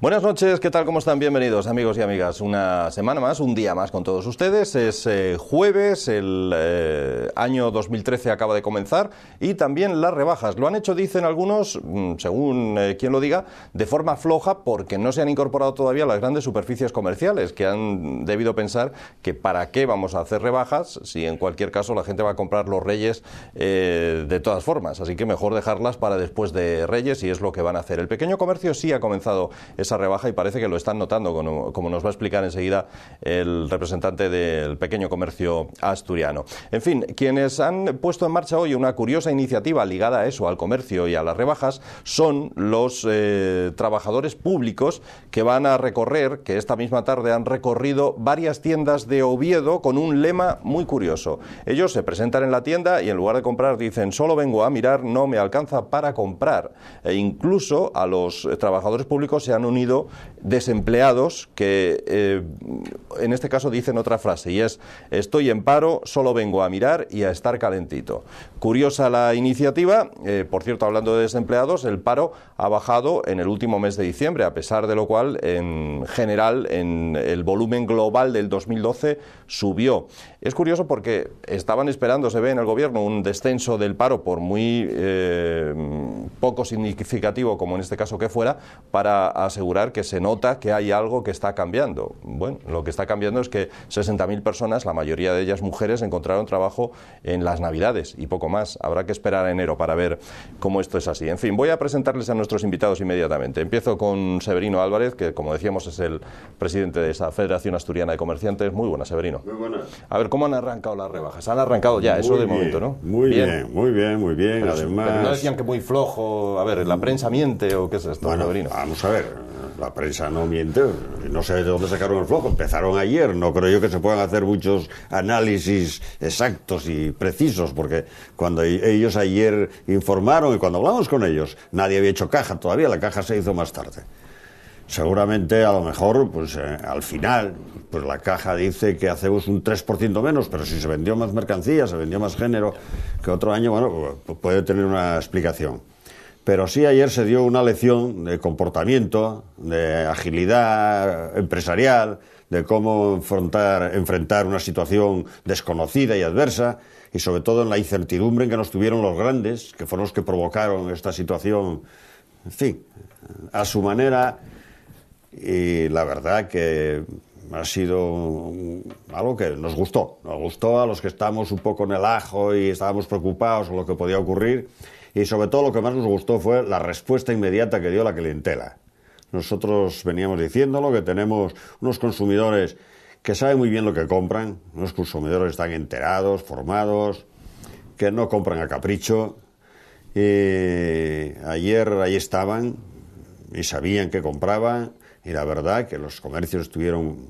Buenas noches, ¿qué tal? ¿Cómo están? Bienvenidos, amigos y amigas. Una semana más, un día más con todos ustedes. Es jueves, el año 2013 acaba de comenzar y también las rebajas. Lo han hecho, dicen algunos, según quien lo diga, de forma floja porque no se han incorporado todavía las grandes superficies comerciales, que han debido pensar que para qué vamos a hacer rebajas si en cualquier caso la gente va a comprar los Reyes de todas formas. Así que mejor dejarlas para después de Reyes y es lo que van a hacer. El pequeño comercio sí ha comenzado esa rebaja y parece que lo están notando, como nos va a explicar enseguida el representante del pequeño comercio asturiano. En fin, quienes han puesto en marcha hoy una curiosa iniciativa ligada a eso, al comercio y a las rebajas, son los trabajadores públicos que van a recorrer, que esta misma tarde han recorrido varias tiendas de Oviedo con un lema muy curioso. Ellos se presentan en la tienda y en lugar de comprar dicen: solo vengo a mirar, no me alcanza para comprar. E incluso a los trabajadores públicos se han unido desempleados que en este caso dicen otra frase y es: estoy en paro, solo vengo a mirar y a estar calentito. Curiosa la iniciativa. Por cierto, hablando de desempleados, el paro ha bajado en el último mes de diciembre, a pesar de lo cual en general en el volumen global del 2012 subió. Es curioso porque estaban esperando, se ve en el gobierno, un descenso del paro, por muy poco significativo como en este caso que fuera, para asegurar que se nota que hay algo que está cambiando. Bueno, lo que está cambiando es que 60.000 personas, la mayoría de ellas mujeres, encontraron trabajo en las Navidades y poco más. Habrá que esperar a enero para ver cómo esto es así. En fin, voy a presentarles a nuestros invitados inmediatamente. Empiezo con Severino Álvarez, que como decíamos es el presidente de esa Federación Asturiana de Comerciantes. Muy buenas, Severino. Muy buenas. A ver, ¿cómo han arrancado las rebajas? Han arrancado ya, eso de momento, ¿no? Muy bien. Pero además... Pero no decían que muy flojo. A ver, ¿la prensa miente o qué es esto, Bueno, Severino? vamos a ver. La prensa no miente, no sé de dónde sacaron el flojo, empezaron ayer, no creo yo que se puedan hacer muchos análisis exactos y precisos, porque cuando ellos ayer informaron y cuando hablamos con ellos, nadie había hecho caja todavía, la caja se hizo más tarde. Seguramente, a lo mejor, pues al final, pues la caja dice que hacemos un 3% menos, pero si se vendió más mercancía, se vendió más género que otro año, bueno, pues puede tener una explicación. Pero sí ayer se dio una lección de comportamiento, de agilidad empresarial, de cómo enfrentar una situación desconocida y adversa, y sobre todo en la incertidumbre en que nos tuvieron los grandes, que fueron los que provocaron esta situación, en fin, a su manera. Y la verdad que ha sido algo que nos gustó a los que estamos un poco en el ajo y estábamos preocupados por lo que podía ocurrir. Y sobre todo lo que más nos gustó fue la respuesta inmediata que dio la clientela. Nosotros veníamos diciéndolo, que tenemos unos consumidores que saben muy bien lo que compran, unos consumidores que están enterados, formados, que no compran a capricho. Y ayer ahí estaban y sabían que compraban, y la verdad que los comercios estuvieron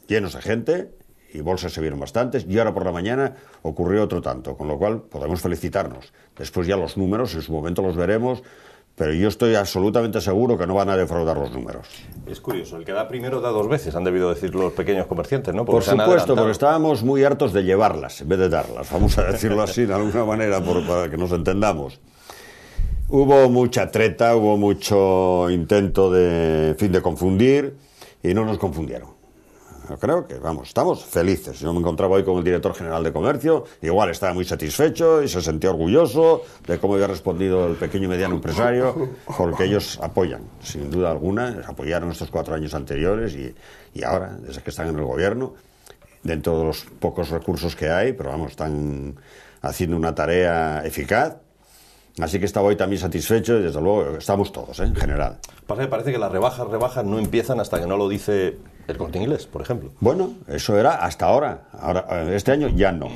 llenos de gente y bolsas se vieron bastantes, y ahora por la mañana ocurrió otro tanto, con lo cual podemos felicitarnos. Después ya los números, en su momento los veremos, pero yo estoy absolutamente seguro que no van a defraudar los números. Es curioso, el que da primero da dos veces, han debido decir los pequeños comerciantes, ¿no? Por supuesto, porque estábamos muy hartos de llevarlas en vez de darlas, vamos a decirlo así de alguna manera para que nos entendamos. Hubo mucha treta, hubo mucho intento de confundir, y no nos confundieron. Yo creo que, vamos, estamos felices. Yo me encontraba hoy con el director general de Comercio, igual estaba muy satisfecho y se sentía orgulloso de cómo había respondido el pequeño y mediano empresario, porque ellos apoyan, sin duda alguna, apoyaron estos 4 años anteriores y ahora, desde que están en el gobierno, dentro de los pocos recursos que hay, pero vamos, están haciendo una tarea eficaz. Así que estaba hoy también satisfecho y desde luego estamos todos, en general. Parece que las rebajas no empiezan hasta que no lo dice el Corte Inglés, por ejemplo. Bueno, eso era hasta ahora. Este año ya no.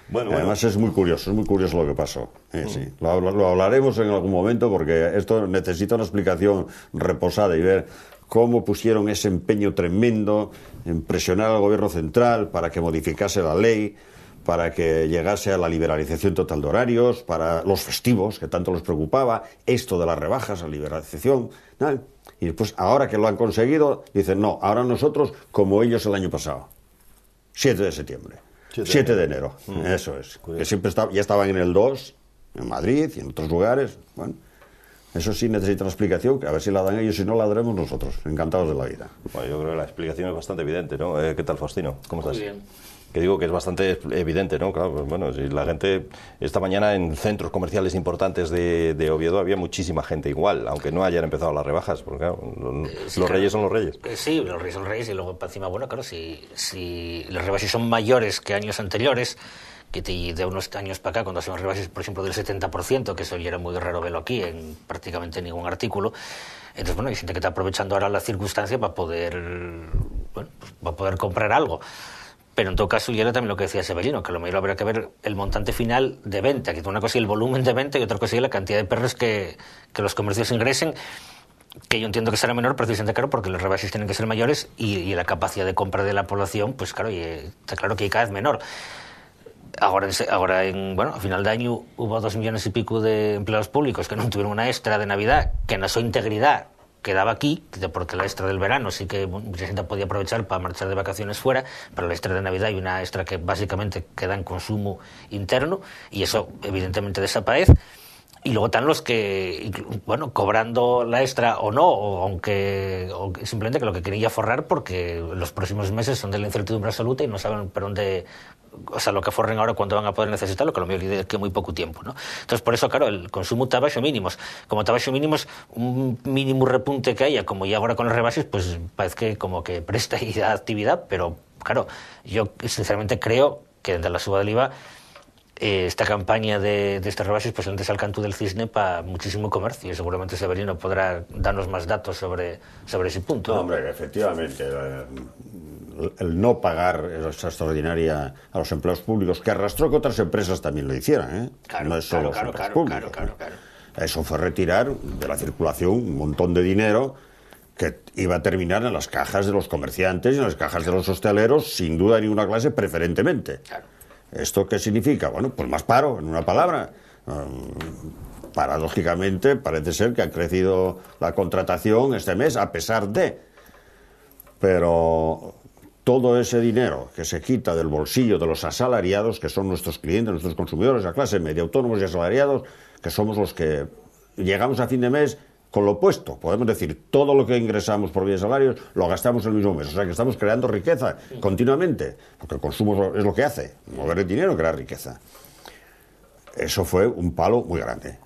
Bueno. Además es muy curioso lo que pasó. Sí. Lo hablaremos en algún momento porque esto necesita una explicación reposada y ver cómo pusieron ese empeño tremendo en presionar al gobierno central para que modificase la ley, para que llegase a la liberalización total de horarios, para los festivos, que tanto les preocupaba, esto de las rebajas, la liberalización, ¿no? Y después, ahora que lo han conseguido, dicen, no, ahora nosotros, como ellos el año pasado, 7 de septiembre, 7 de enero, eso es, curioso. Que siempre ya estaban en el 2, en Madrid y en otros lugares, bueno, Eso sí necesita una explicación, que a ver si la dan ellos, si no la daremos nosotros, encantados de la vida. Bueno, yo creo que la explicación es bastante evidente, ¿no? ¿Qué tal, Faustino? ¿Cómo estás? Muy bien. Que digo que es bastante evidente, ¿no? Claro, pues bueno, si la gente, esta mañana en centros comerciales importantes de Oviedo había muchísima gente igual, aunque no hayan empezado las rebajas, porque claro, los reyes son los reyes. Sí, los reyes son reyes y luego encima, bueno, claro, si las rebajas son mayores que años anteriores, que de unos años para acá, cuando hacemos rebajas, por ejemplo, del 70%, que eso ya era muy raro verlo aquí en prácticamente ningún artículo, entonces, bueno, hay gente que está aprovechando ahora la circunstancia para poder, bueno, pues, para poder comprar algo. Pero en todo caso, y era también lo que decía Severino, que a lo mejor habrá que ver el montante final de venta, que una cosa es el volumen de venta y otra cosa es la cantidad de perros que los comercios ingresen, que yo entiendo que será menor precisamente, claro, porque los rebases tienen que ser mayores y la capacidad de compra de la población, pues claro, y está claro que hay cada vez menor. Ahora, a final de año hubo 2 millones y pico de empleados públicos que no tuvieron una extra de Navidad, que en su integridad quedaba aquí, porque la extra del verano sí que mucha gente podía aprovechar para marchar de vacaciones fuera, pero la extra de Navidad hay una extra que básicamente queda en consumo interno y eso evidentemente desaparece. Y luego están los que, bueno, cobrando la extra o no, o simplemente que lo que quieren ya forrar porque los próximos meses son de la incertidumbre absoluta y no saben por dónde, o sea, lo que forren ahora cuándo van a poder necesitarlo, que lo mejor es que muy poco tiempo, ¿no? Entonces, por eso, claro, el consumo está bajo mínimos. Como está bajo mínimos, un mínimo repunte que haya, como ya ahora con los rebases, pues parece que como que presta y da actividad, pero, claro, yo sinceramente creo que desde la suba del IVA esta campaña de estas rebases pues antes al canto del cisne para muchísimo comercio y seguramente Severino podrá darnos más datos sobre ese punto. No, hombre, efectivamente, el no pagar esa extraordinaria a los empleados públicos, que arrastró que otras empresas también lo hicieran, ¿eh? Claro, no es solo claro, los empleados públicos. Claro. Eso fue retirar de la circulación un montón de dinero que iba a terminar en las cajas de los comerciantes y en las cajas de los hosteleros, sin duda de ninguna clase, preferentemente. Claro. ¿Esto qué significa? Bueno, pues más paro, en una palabra. Paradójicamente, parece ser que ha crecido la contratación este mes, a pesar de... Pero todo ese dinero que se quita del bolsillo de los asalariados, que son nuestros clientes, nuestros consumidores, la clase media, autónomos y asalariados, que somos los que llegamos a fin de mes con lo opuesto. Podemos decir, todo lo que ingresamos por vía de salarios lo gastamos el mismo mes. O sea que estamos creando riqueza continuamente, porque el consumo es lo que hace, mover el dinero, crear riqueza. Eso fue un palo muy grande.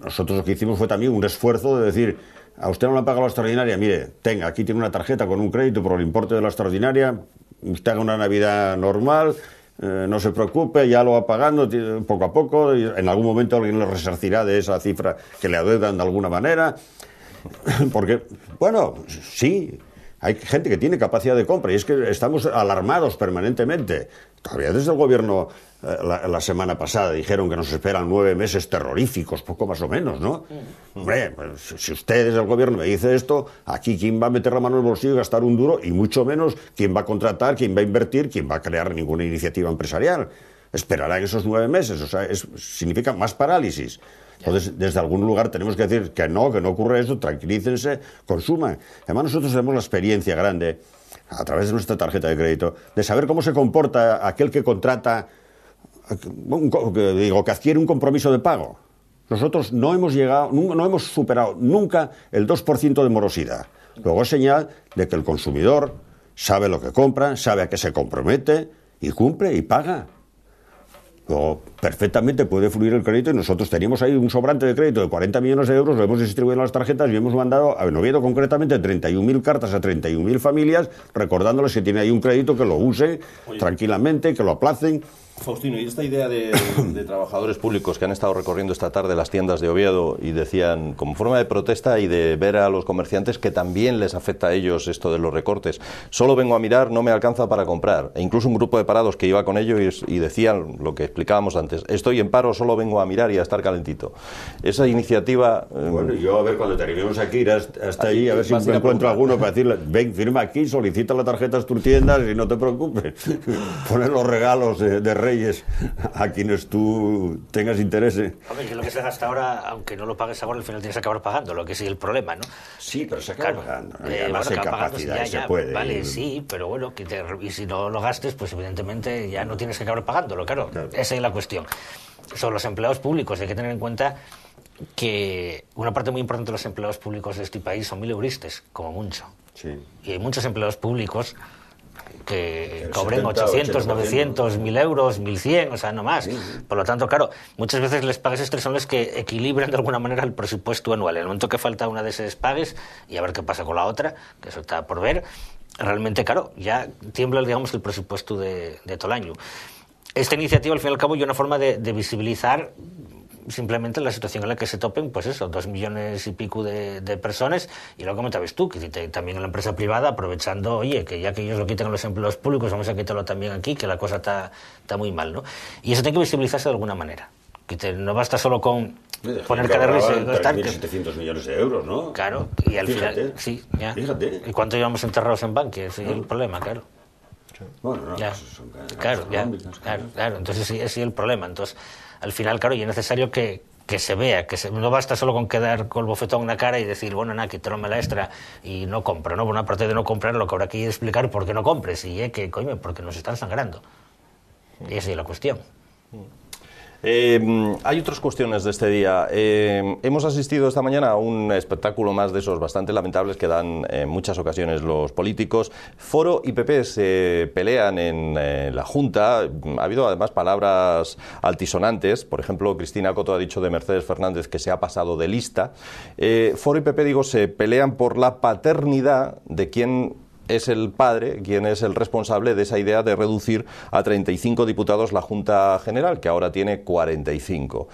Nosotros lo que hicimos fue también un esfuerzo de decir, a usted no le han pagado la extraordinaria, mire, tenga, aquí tiene una tarjeta con un crédito por el importe de la extraordinaria, usted haga una Navidad normal, no se preocupe, ya lo va pagando poco a poco, y en algún momento alguien le resarcirá de esa cifra que le adeudan de alguna manera, porque, bueno, sí, hay gente que tiene capacidad de compra y es que estamos alarmados permanentemente. Todavía desde el gobierno la semana pasada dijeron que nos esperan 9 meses terroríficos, poco más o menos, ¿no? Hombre, pues, si usted desde el gobierno me dice esto, aquí quién va a meter la mano en el bolsillo y gastar un duro, y mucho menos quién va a contratar, quién va a invertir, quién va a crear ninguna iniciativa empresarial. Esperarán esos 9 meses, o sea, significa más parálisis. Entonces, desde algún lugar tenemos que decir que no ocurre eso, tranquilícense, consuman. Además, nosotros tenemos la experiencia grande, a través de nuestra tarjeta de crédito, de saber cómo se comporta aquel que contrata, que adquiere un compromiso de pago. Nosotros no hemos superado nunca el 2% de morosidad. Luego es señal de que el consumidor sabe lo que compra, sabe a qué se compromete y cumple y paga. Luego, perfectamente puede fluir el crédito y nosotros teníamos ahí un sobrante de crédito de 40 millones de euros, lo hemos distribuido en las tarjetas y hemos mandado, en Oviedo concretamente, 31.000 cartas a 31.000 familias recordándoles que tiene ahí un crédito, que lo usen tranquilamente, que lo aplacen. Faustino, y esta idea de trabajadores públicos que han estado recorriendo esta tarde las tiendas de Oviedo y decían, como forma de protesta y de ver a los comerciantes que también les afecta a ellos esto de los recortes, solo vengo a mirar, no me alcanza para comprar, e incluso un grupo de parados que iba con ellos y decían lo que explicábamos antes, estoy en paro, solo vengo a mirar y a estar calentito. Esa iniciativa... Bueno, yo a ver, cuando terminemos aquí, ir hasta allí, a ver si me encuentro alguno para decirle, ven, firma aquí, solicita la tarjeta a tus tiendas y no te preocupes, poner los regalos de Reyes a quienes tú tengas interés. Hombre, que lo que se gasta ahora, aunque no lo pagues ahora, al final tienes que acabar pagando, lo que sí el problema, ¿no? Sí, pero se acaba pagando. Además hay bueno, capacidad, se puede. Vale, sí, pero bueno, y si no lo gastes, pues evidentemente ya no tienes que acabar pagándolo, claro. Esa es la cuestión. Sobre los empleados públicos hay que tener en cuenta que una parte muy importante de los empleados públicos de este país son mileuristas, como mucho. Sí. Y hay muchos empleados públicos que cobren 800, 900, 1.000 euros, 1.100, o sea, no más. Sí. Por lo tanto, claro, muchas veces les pagues extras son los que equilibran de alguna manera el presupuesto anual. En el momento que falta una de esas pagues, y a ver qué pasa con la otra, que eso está por ver, realmente, claro, ya tiembla, digamos, el presupuesto de todo el año. Esta iniciativa, al fin y al cabo, es una forma de visibilizar simplemente la situación en la que se topen, pues eso, 2 millones y pico de personas, y luego comentabas tú, que también en la empresa privada, aprovechando, oye, que ya que ellos lo quitan a los empleados públicos, vamos a quitarlo también aquí, que la cosa está muy mal, ¿no? Y eso tiene que visibilizarse de alguna manera. No basta solo con poner cada vez 3.700 millones de euros, ¿no? Claro, y al final, sí, ya. Fíjate. ¿Y cuánto llevamos enterrados en banques? Sí, el problema, claro. Bueno, no, ya. Pues son claro, entonces sí es el problema. Entonces, al final, claro, y es necesario que se vea, no basta solo con quedar con el bofetón en la cara y decir, bueno, nada, quítame la extra y no compro, ¿no? Bueno, aparte de no comprar, lo que habrá que explicar por qué no compres, y que, coño, porque nos están sangrando. Y esa es la cuestión. Hay otras cuestiones de este día. Hemos asistido esta mañana a un espectáculo más de esos bastante lamentables que dan en muchas ocasiones los políticos. Foro y PP se pelean en la Junta. Ha habido además palabras altisonantes. Por ejemplo, Cristina Coto ha dicho de Mercedes Fernández que se ha pasado de lista. Foro y PP, se pelean por la paternidad de quien es el padre, quien es el responsable de esa idea de reducir a 35 diputados la Junta General, que ahora tiene 45.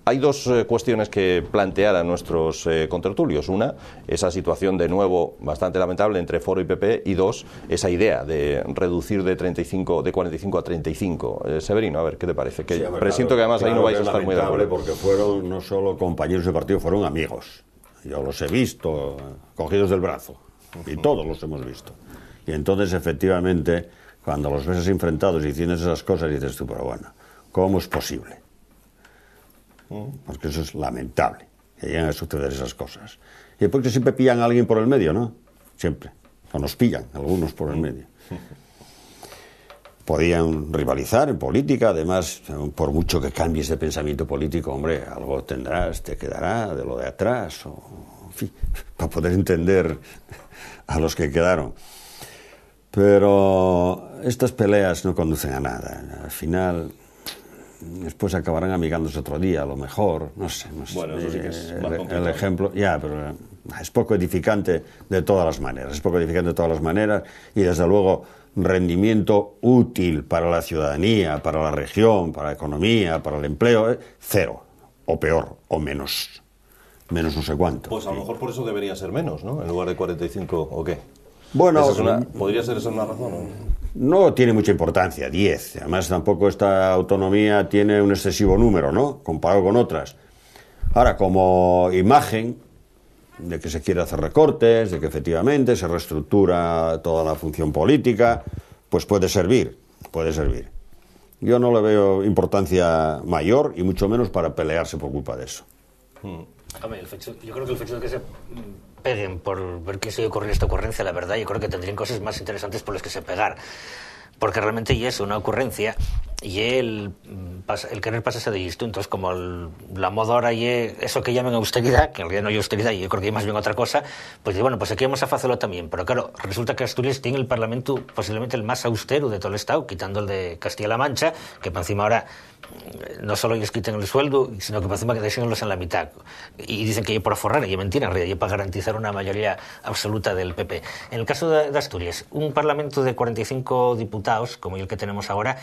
Hay dos cuestiones que plantear a nuestros contertulios. Una, esa situación de nuevo bastante lamentable entre Foro y PP, y dos, esa idea de reducir de 45 a 35. Severino, a ver, ¿qué te parece? Que sí, presiento que además ahí no vais a estar muy de acuerdo. Porque fueron no solo compañeros de partido, fueron amigos. Yo los he visto cogidos del brazo, y todos los hemos visto. Y entonces, efectivamente, cuando los ves enfrentados y diciendo esas cosas, dices tú, pero bueno, ¿cómo es posible? Porque eso es lamentable, que lleguen a suceder esas cosas. Y después que siempre pillan a alguien por el medio, ¿no? Siempre. O nos pillan algunos por el medio. Podían rivalizar en política, además, por mucho que cambies de pensamiento político, hombre, algo tendrás, te quedará de lo de atrás, o, en fin, para poder entender a los que quedaron. Pero estas peleas no conducen a nada. Al final, después acabarán amigándose otro día, a lo mejor, no sé. Bueno, eso sí que es más complicado. El ejemplo, ya, pero es poco edificante de todas las maneras. Y desde luego, rendimiento útil para la ciudadanía, para la región, para la economía, para el empleo, cero, o peor, o menos no sé cuánto. Pues a lo mejor por eso debería ser menos, ¿no? En lugar de 45, ¿o qué? Bueno, ¿podría ser esa una razón? ¿O? No tiene mucha importancia, 10. Además, tampoco esta autonomía tiene un excesivo número, ¿no? Comparado con otras. Ahora, como imagen de que se quiere hacer recortes, de que efectivamente se reestructura toda la función política, pues puede servir. Yo no le veo importancia mayor, y mucho menos para pelearse por culpa de eso. Hombre, yo creo que el hecho de que se peguen por ver qué se ocurre esta ocurrencia, la verdad, yo creo que tendrían cosas más interesantes por las que se pegar. Porque realmente ya es una ocurrencia, y el querer pasarse de listo. Entonces, como la moda ahora y eso que llaman austeridad, que en realidad no hay austeridad, y yo creo que hay más bien otra cosa, pues bueno, pues aquí vamos a hacerlo también. Pero claro, resulta que Asturias tiene el Parlamento posiblemente el más austero de todo el Estado, quitando el de Castilla-La Mancha, que por encima ahora no solo ellos quiten el sueldo, sino que por encima que designan en la mitad. Y dicen que yo por aforrar, y es mentira, en realidad yo para garantizar una mayoría absoluta del PP. En el caso de Asturias, un Parlamento de 45 diputados, como el que tenemos ahora,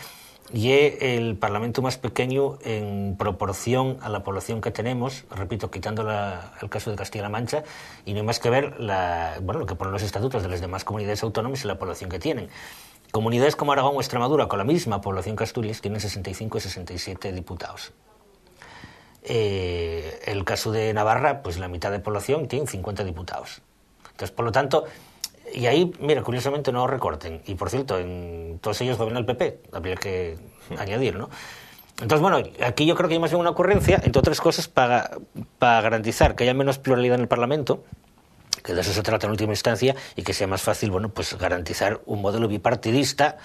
y el Parlamento más pequeño en proporción a la población que tenemos, repito, quitando el caso de Castilla-La Mancha, y no hay más que ver lo que ponen los estatutos de las demás comunidades autónomas y la población que tienen. Comunidades como Aragón o Extremadura, con la misma población que Asturias, tienen 65 y 67 diputados. El caso de Navarra, pues la mitad de población tiene 50 diputados. Entonces, por lo tanto, y ahí, mira, curiosamente no recorten. Y por cierto, en todos ellos gobierna el PP. Habría que añadir, ¿no? Entonces, bueno, aquí yo creo que hay más bien una ocurrencia, entre otras cosas, para garantizar que haya menos pluralidad en el Parlamento, que de eso se trata en última instancia, y que sea más fácil, bueno, pues garantizar un modelo bipartidista,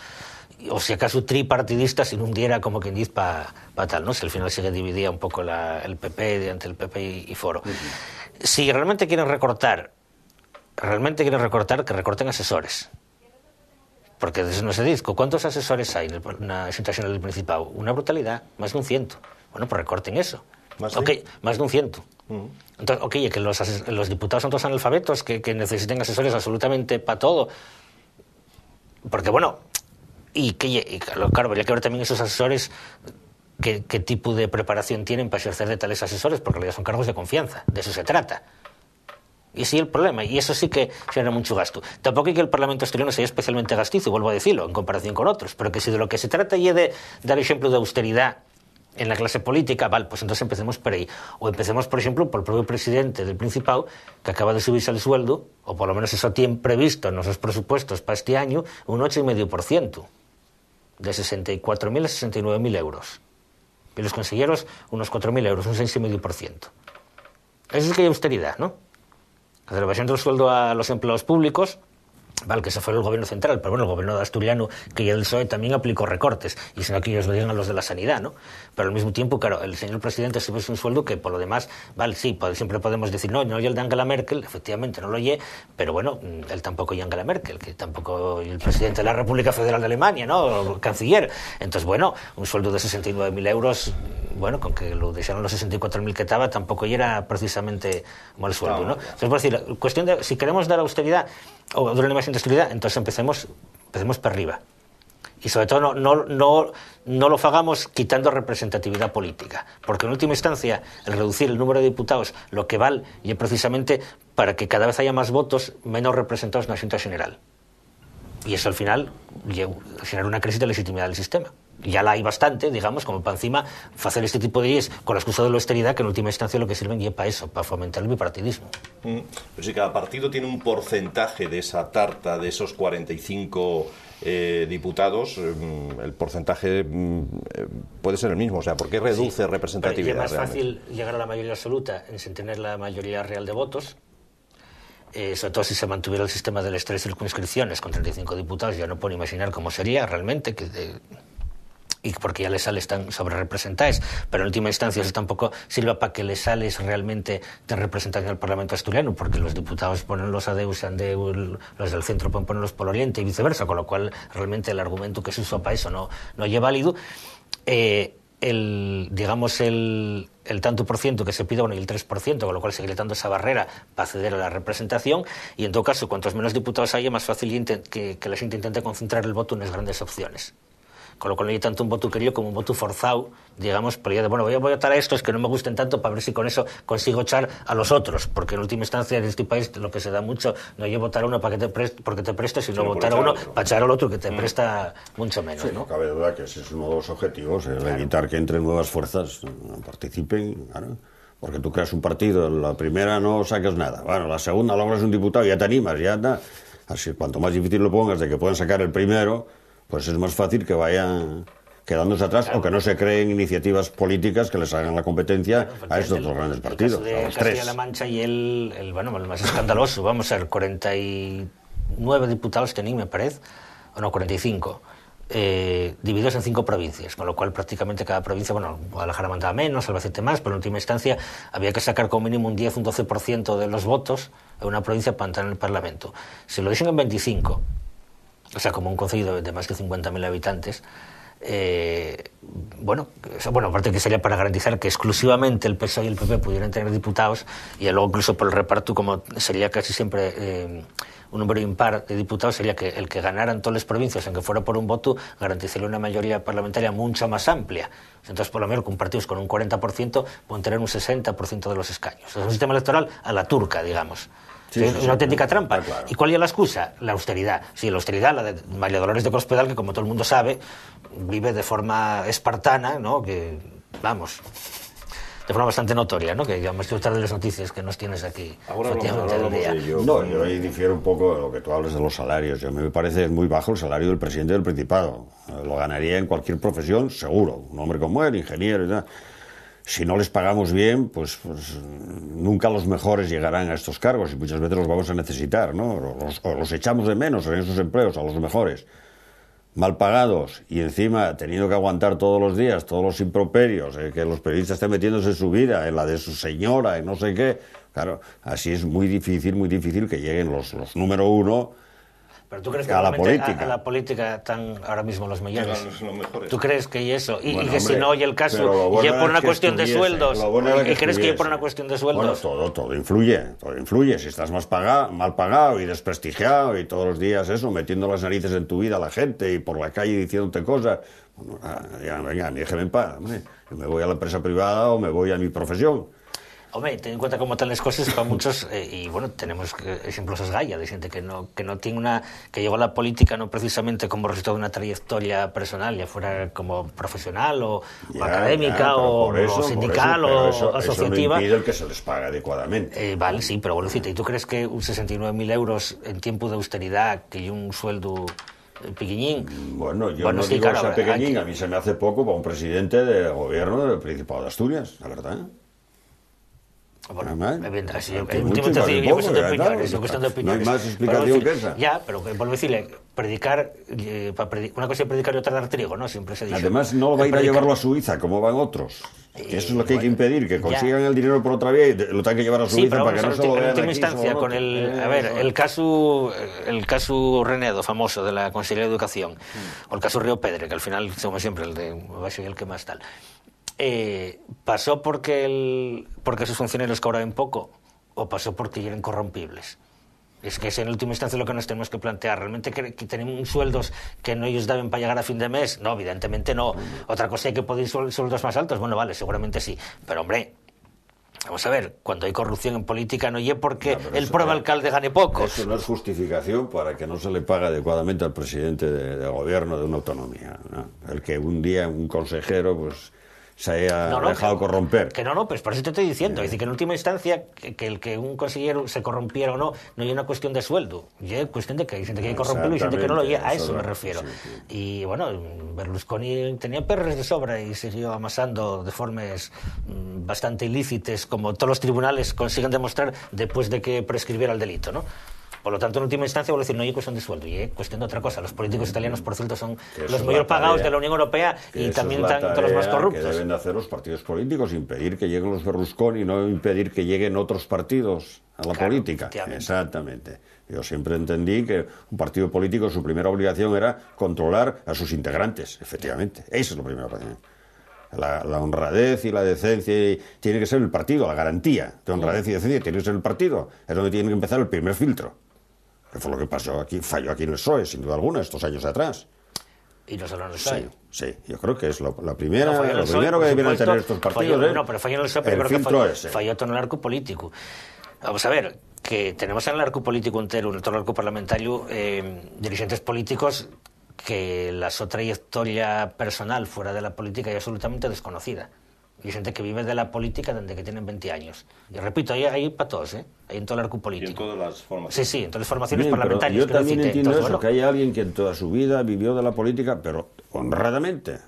o si acaso tripartidista, si no hundiera, como quien dice, para tal, ¿no? Si al final se dividía un poco el PP entre el PP y Foro. Si realmente quieren recortar, que recorten asesores. Porque de eso no se dice. ¿Cuántos asesores hay en la Junta General del Principado? Una brutalidad, más de un 100. Bueno, pues recorten eso. ¿Más más de un 100. Entonces, que los diputados son todos analfabetos, que necesiten asesores absolutamente para todo. Porque, bueno, claro, habría que ver también esos asesores, qué tipo de preparación tienen para ejercer de tales asesores, porque en realidad son cargos de confianza, de eso se trata. Y sí el problema, y eso sí que genera mucho gasto. Tampoco hay que el Parlamento asturiano sea especialmente gastizo, vuelvo a decirlo, en comparación con otros, pero que si de lo que se trata es de dar ejemplo de austeridad en la clase política, vale, pues entonces empecemos por ahí. O empecemos, por ejemplo, por el propio presidente del Principado, que acaba de subirse el sueldo, o por lo menos eso tiene previsto en nuestros presupuestos para este año, un 8,5%, de 64.000 a 69.000 euros. Y los consejeros, unos 4.000 euros, un 6,5%. Eso es que hay austeridad, ¿no? La elevación del sueldo a los empleados públicos, vale, que se fue el gobierno central, pero bueno, el gobierno asturiano, que ya el PSOE también aplicó recortes, y sino que ellos lo digan a los de la sanidad, ¿no? Pero al mismo tiempo, claro, el señor presidente sube un sueldo que por lo demás, vale, sí, siempre podemos decir, no oye el de Angela Merkel, efectivamente no lo oye, pero bueno, él tampoco oye Angela Merkel, que tampoco el presidente de la República Federal de Alemania, ¿no? O el canciller. Entonces, bueno, un sueldo de 69.000 euros, bueno, con que lo dejaron los 64.000 que estaba, tampoco era precisamente mal sueldo, ¿no? Entonces, por decir, cuestión de, si queremos dar austeridad, o de una imagen de austeridad, entonces empecemos para arriba. Y sobre todo no lo hagamos quitando representatividad política, porque en última instancia el reducir el número de diputados lo que vale y es precisamente para que cada vez haya más votos menos representados en la Junta General. Y eso al final genera una crisis de legitimidad del sistema. Ya la hay bastante, digamos, como para encima hacer este tipo de leyes con la excusa de la austeridad, que en última instancia lo que sirven es para eso, para fomentar el bipartidismo. Pero si cada partido tiene un porcentaje de esa tarta, de esos 45 diputados, el porcentaje puede ser el mismo. O sea, ¿por qué reduce representatividad? Pero es más fácil llegar a la mayoría absoluta sin tener la mayoría real de votos. Sobre todo si se mantuviera el sistema de las 3 circunscripciones con 35 diputados, ya no puedo imaginar cómo sería realmente, y porque ya les sales están sobre representadas, pero en última instancia eso tampoco sirva para que les sales realmente de representación al Parlamento asturiano, porque los diputados ponen los adeus, los del centro pueden ponerlos por el oriente y viceversa, con lo cual realmente el argumento que se usa para eso no es válido. El tanto por ciento que se pide, bueno, y el 3%, con lo cual seguiré dando esa barrera para acceder a la representación, y en todo caso, cuantos menos diputados haya, más fácil que la gente intente concentrar el voto en las grandes opciones. Con lo cual no hay tanto un voto querido como un voto forzado, digamos, por idea de, bueno, voy a votar a estos que no me gusten tanto para ver si con eso consigo echar a los otros, porque en última instancia en este país lo que se da mucho no es votar a uno para que porque te preste, sino votar a uno para echar al otro que te presta mucho menos, sí, ¿no? No cabe duda que ese es uno de los objetivos, evitar que entren nuevas fuerzas, participen, claro. Porque tú creas un partido, en la primera no saques nada, bueno, la segunda logras un diputado y ya te animas, ya está. Así, cuanto más difícil lo pongas de que puedan sacar el primero, pues es más fácil que vayan quedándose atrás, claro, o que no se creen iniciativas políticas que les hagan la competencia, claro, a estos dos grandes partidos. El caso de Castilla-La Mancha y el más escandaloso, vamos a ver, 49 diputados tenían, me parece, o no, 45, divididos en 5 provincias, con lo cual prácticamente cada provincia, bueno, Guadalajara mandaba menos, Albacete más, pero en última instancia había que sacar como mínimo un 10, un 12% de los votos en una provincia para entrar en el Parlamento. Si lo dicen en 25, o sea, como un concello de más de 50.000 habitantes, bueno, aparte que sería para garantizar que exclusivamente el PSOE y el PP pudieran tener diputados, y luego incluso por el reparto, como sería casi siempre un número impar de diputados, sería que el que ganaran todas las provincias, aunque fuera por un voto, garantizaría una mayoría parlamentaria mucho más amplia. Entonces, por lo menos, con partidos con un 40% pueden tener un 60% de los escaños. Es un sistema electoral a la turca, digamos. Sí, es una auténtica trampa. Claro. ¿Y cuál es la excusa? La austeridad. Sí, la austeridad, la de María Dolores de Cospedal, que como todo el mundo sabe, vive de forma espartana, ¿no? Que, vamos, forma bastante notoria, ¿no? Que digamos que otra de las noticias que nos tienes aquí. Ahora hablamos de ello. No, yo ahí difiero un poco de lo que tú hablas de los salarios. A mí me parece muy bajo el salario del presidente del Principado. Lo ganaría en cualquier profesión, seguro. Un hombre como él, ingeniero y tal. Si no les pagamos bien, pues nunca los mejores llegarán a estos cargos y muchas veces los vamos a necesitar, ¿no? O los echamos de menos en esos empleos, a los mejores. Mal pagados y encima teniendo que aguantar todos los días, todos los improperios, que los periodistas estén metiéndose en su vida, en la de su señora, en no sé qué. Claro, así es muy difícil que lleguen los número uno. Pero tú crees que a la política. A la política están ahora mismo los mejores. Los mejores. ¿Tú crees que y eso? Y, Bueno, y que hombre, si no oye el caso, y ya por una cuestión de sueldos. ¿Y crees que ya por una cuestión de sueldos? Bueno, todo influye. Si estás mal pagado y desprestigiado y todos los días eso, metiendo las narices en tu vida a la gente y por la calle diciéndote cosas, bueno, venga, déjeme en paz, hombre. Yo me voy a la empresa privada o me voy a mi profesión. Hombre, ten en cuenta cómo están las cosas para muchos, y bueno, tenemos ejemplos esgalla de gente que no tiene que llegó a la política no precisamente como resultado de una trayectoria personal, ya fuera como profesional o académica o sindical o asociativa. Eso no impide el que se les pague adecuadamente. Vale, sí, pero bueno, ¿y tú crees que un 69.000 euros en tiempo de austeridad, que hay un sueldo pequeñín? Bueno, yo no digo que sea pequeñín, a mí se me hace poco para un presidente del gobierno del Principado de Asturias, la verdad. Bueno, no hay más explicación que esa. Ya, pero vuelvo a decirle, predicar, una cosa es predicar y otra dar trigo, ¿no? Siempre se dice. Además, no va a ir a llevarlo a Suiza, como van otros. Eso es lo que hay que impedir, que consigan el dinero por otra vía y lo tengan que llevar a Suiza para que no se lo vean aquí. En última instancia, con el caso Renedo, famoso, de la Consellería de Educación, o el caso Río Pedre, que al final, como siempre, el de Baixo y el que más tal. ¿Pasó porque sus funcionarios cobraban poco o pasó porque eran corrompibles? Es que es en última instancia lo que nos tenemos que plantear. ¿Realmente que tenemos sueldos que no ellos deben para llegar a fin de mes? No, evidentemente no. Otra cosa es que podéis sueldos más altos. Bueno, vale, seguramente sí. Pero hombre, vamos a ver, cuando hay corrupción en política no es porque el prueba alcalde gane poco. Eso no es justificación para que no se le pague adecuadamente al presidente de gobierno de una autonomía, ¿no? El que un día un consejero pues se haya dejado corromper. Pues por eso te estoy diciendo. Es decir, que en última instancia, que el que un consejero se corrompiera o no, no es una cuestión de sueldo. Es cuestión de que hay gente que hay corrompido y gente que no lo oye. A eso me refiero. Sí. Y bueno, Berlusconi tenía perres de sobra y siguió amasando de formas bastante ilícitas, como todos los tribunales consiguen demostrar después de que prescribiera el delito, ¿no? Por lo tanto, en última instancia, vuelvo a decir, no hay cuestión de sueldo, y es cuestión de otra cosa. Los políticos italianos, por cierto, son los mejor pagados de la Unión Europea y también están los más corruptos. Que deben de hacer los partidos políticos, impedir que lleguen los Berlusconi, no impedir que lleguen otros partidos a la política. Exactamente. Yo siempre entendí que un partido político, su primera obligación era controlar a sus integrantes, efectivamente. Eso es lo primero. La honradez y la decencia tiene que ser el partido, la garantía de honradez y decencia tiene que ser el partido. Es donde tiene que empezar el primer filtro. Que fue lo que pasó aquí, falló aquí en el PSOE, sin duda alguna, estos años atrás. Y no solo en el PSOE. Sí, yo creo que es lo primero que debieron tener estos partidos. Pero falló en el PSOE, pero creo que falló todo en el arco político. Vamos a ver, que tenemos en el arco político entero, en todo el arco parlamentario, dirigentes políticos que su trayectoria personal fuera de la política es absolutamente desconocida. Y gente que vive de la política desde que tienen 20 años. Y repito, hay para todos, ¿eh? Hay en todo el arco político. Y en todas las formaciones. Sí, en todas las formaciones parlamentarias. Yo también entiendo eso, que hay alguien que en toda su vida vivió de la política, pero honradamente.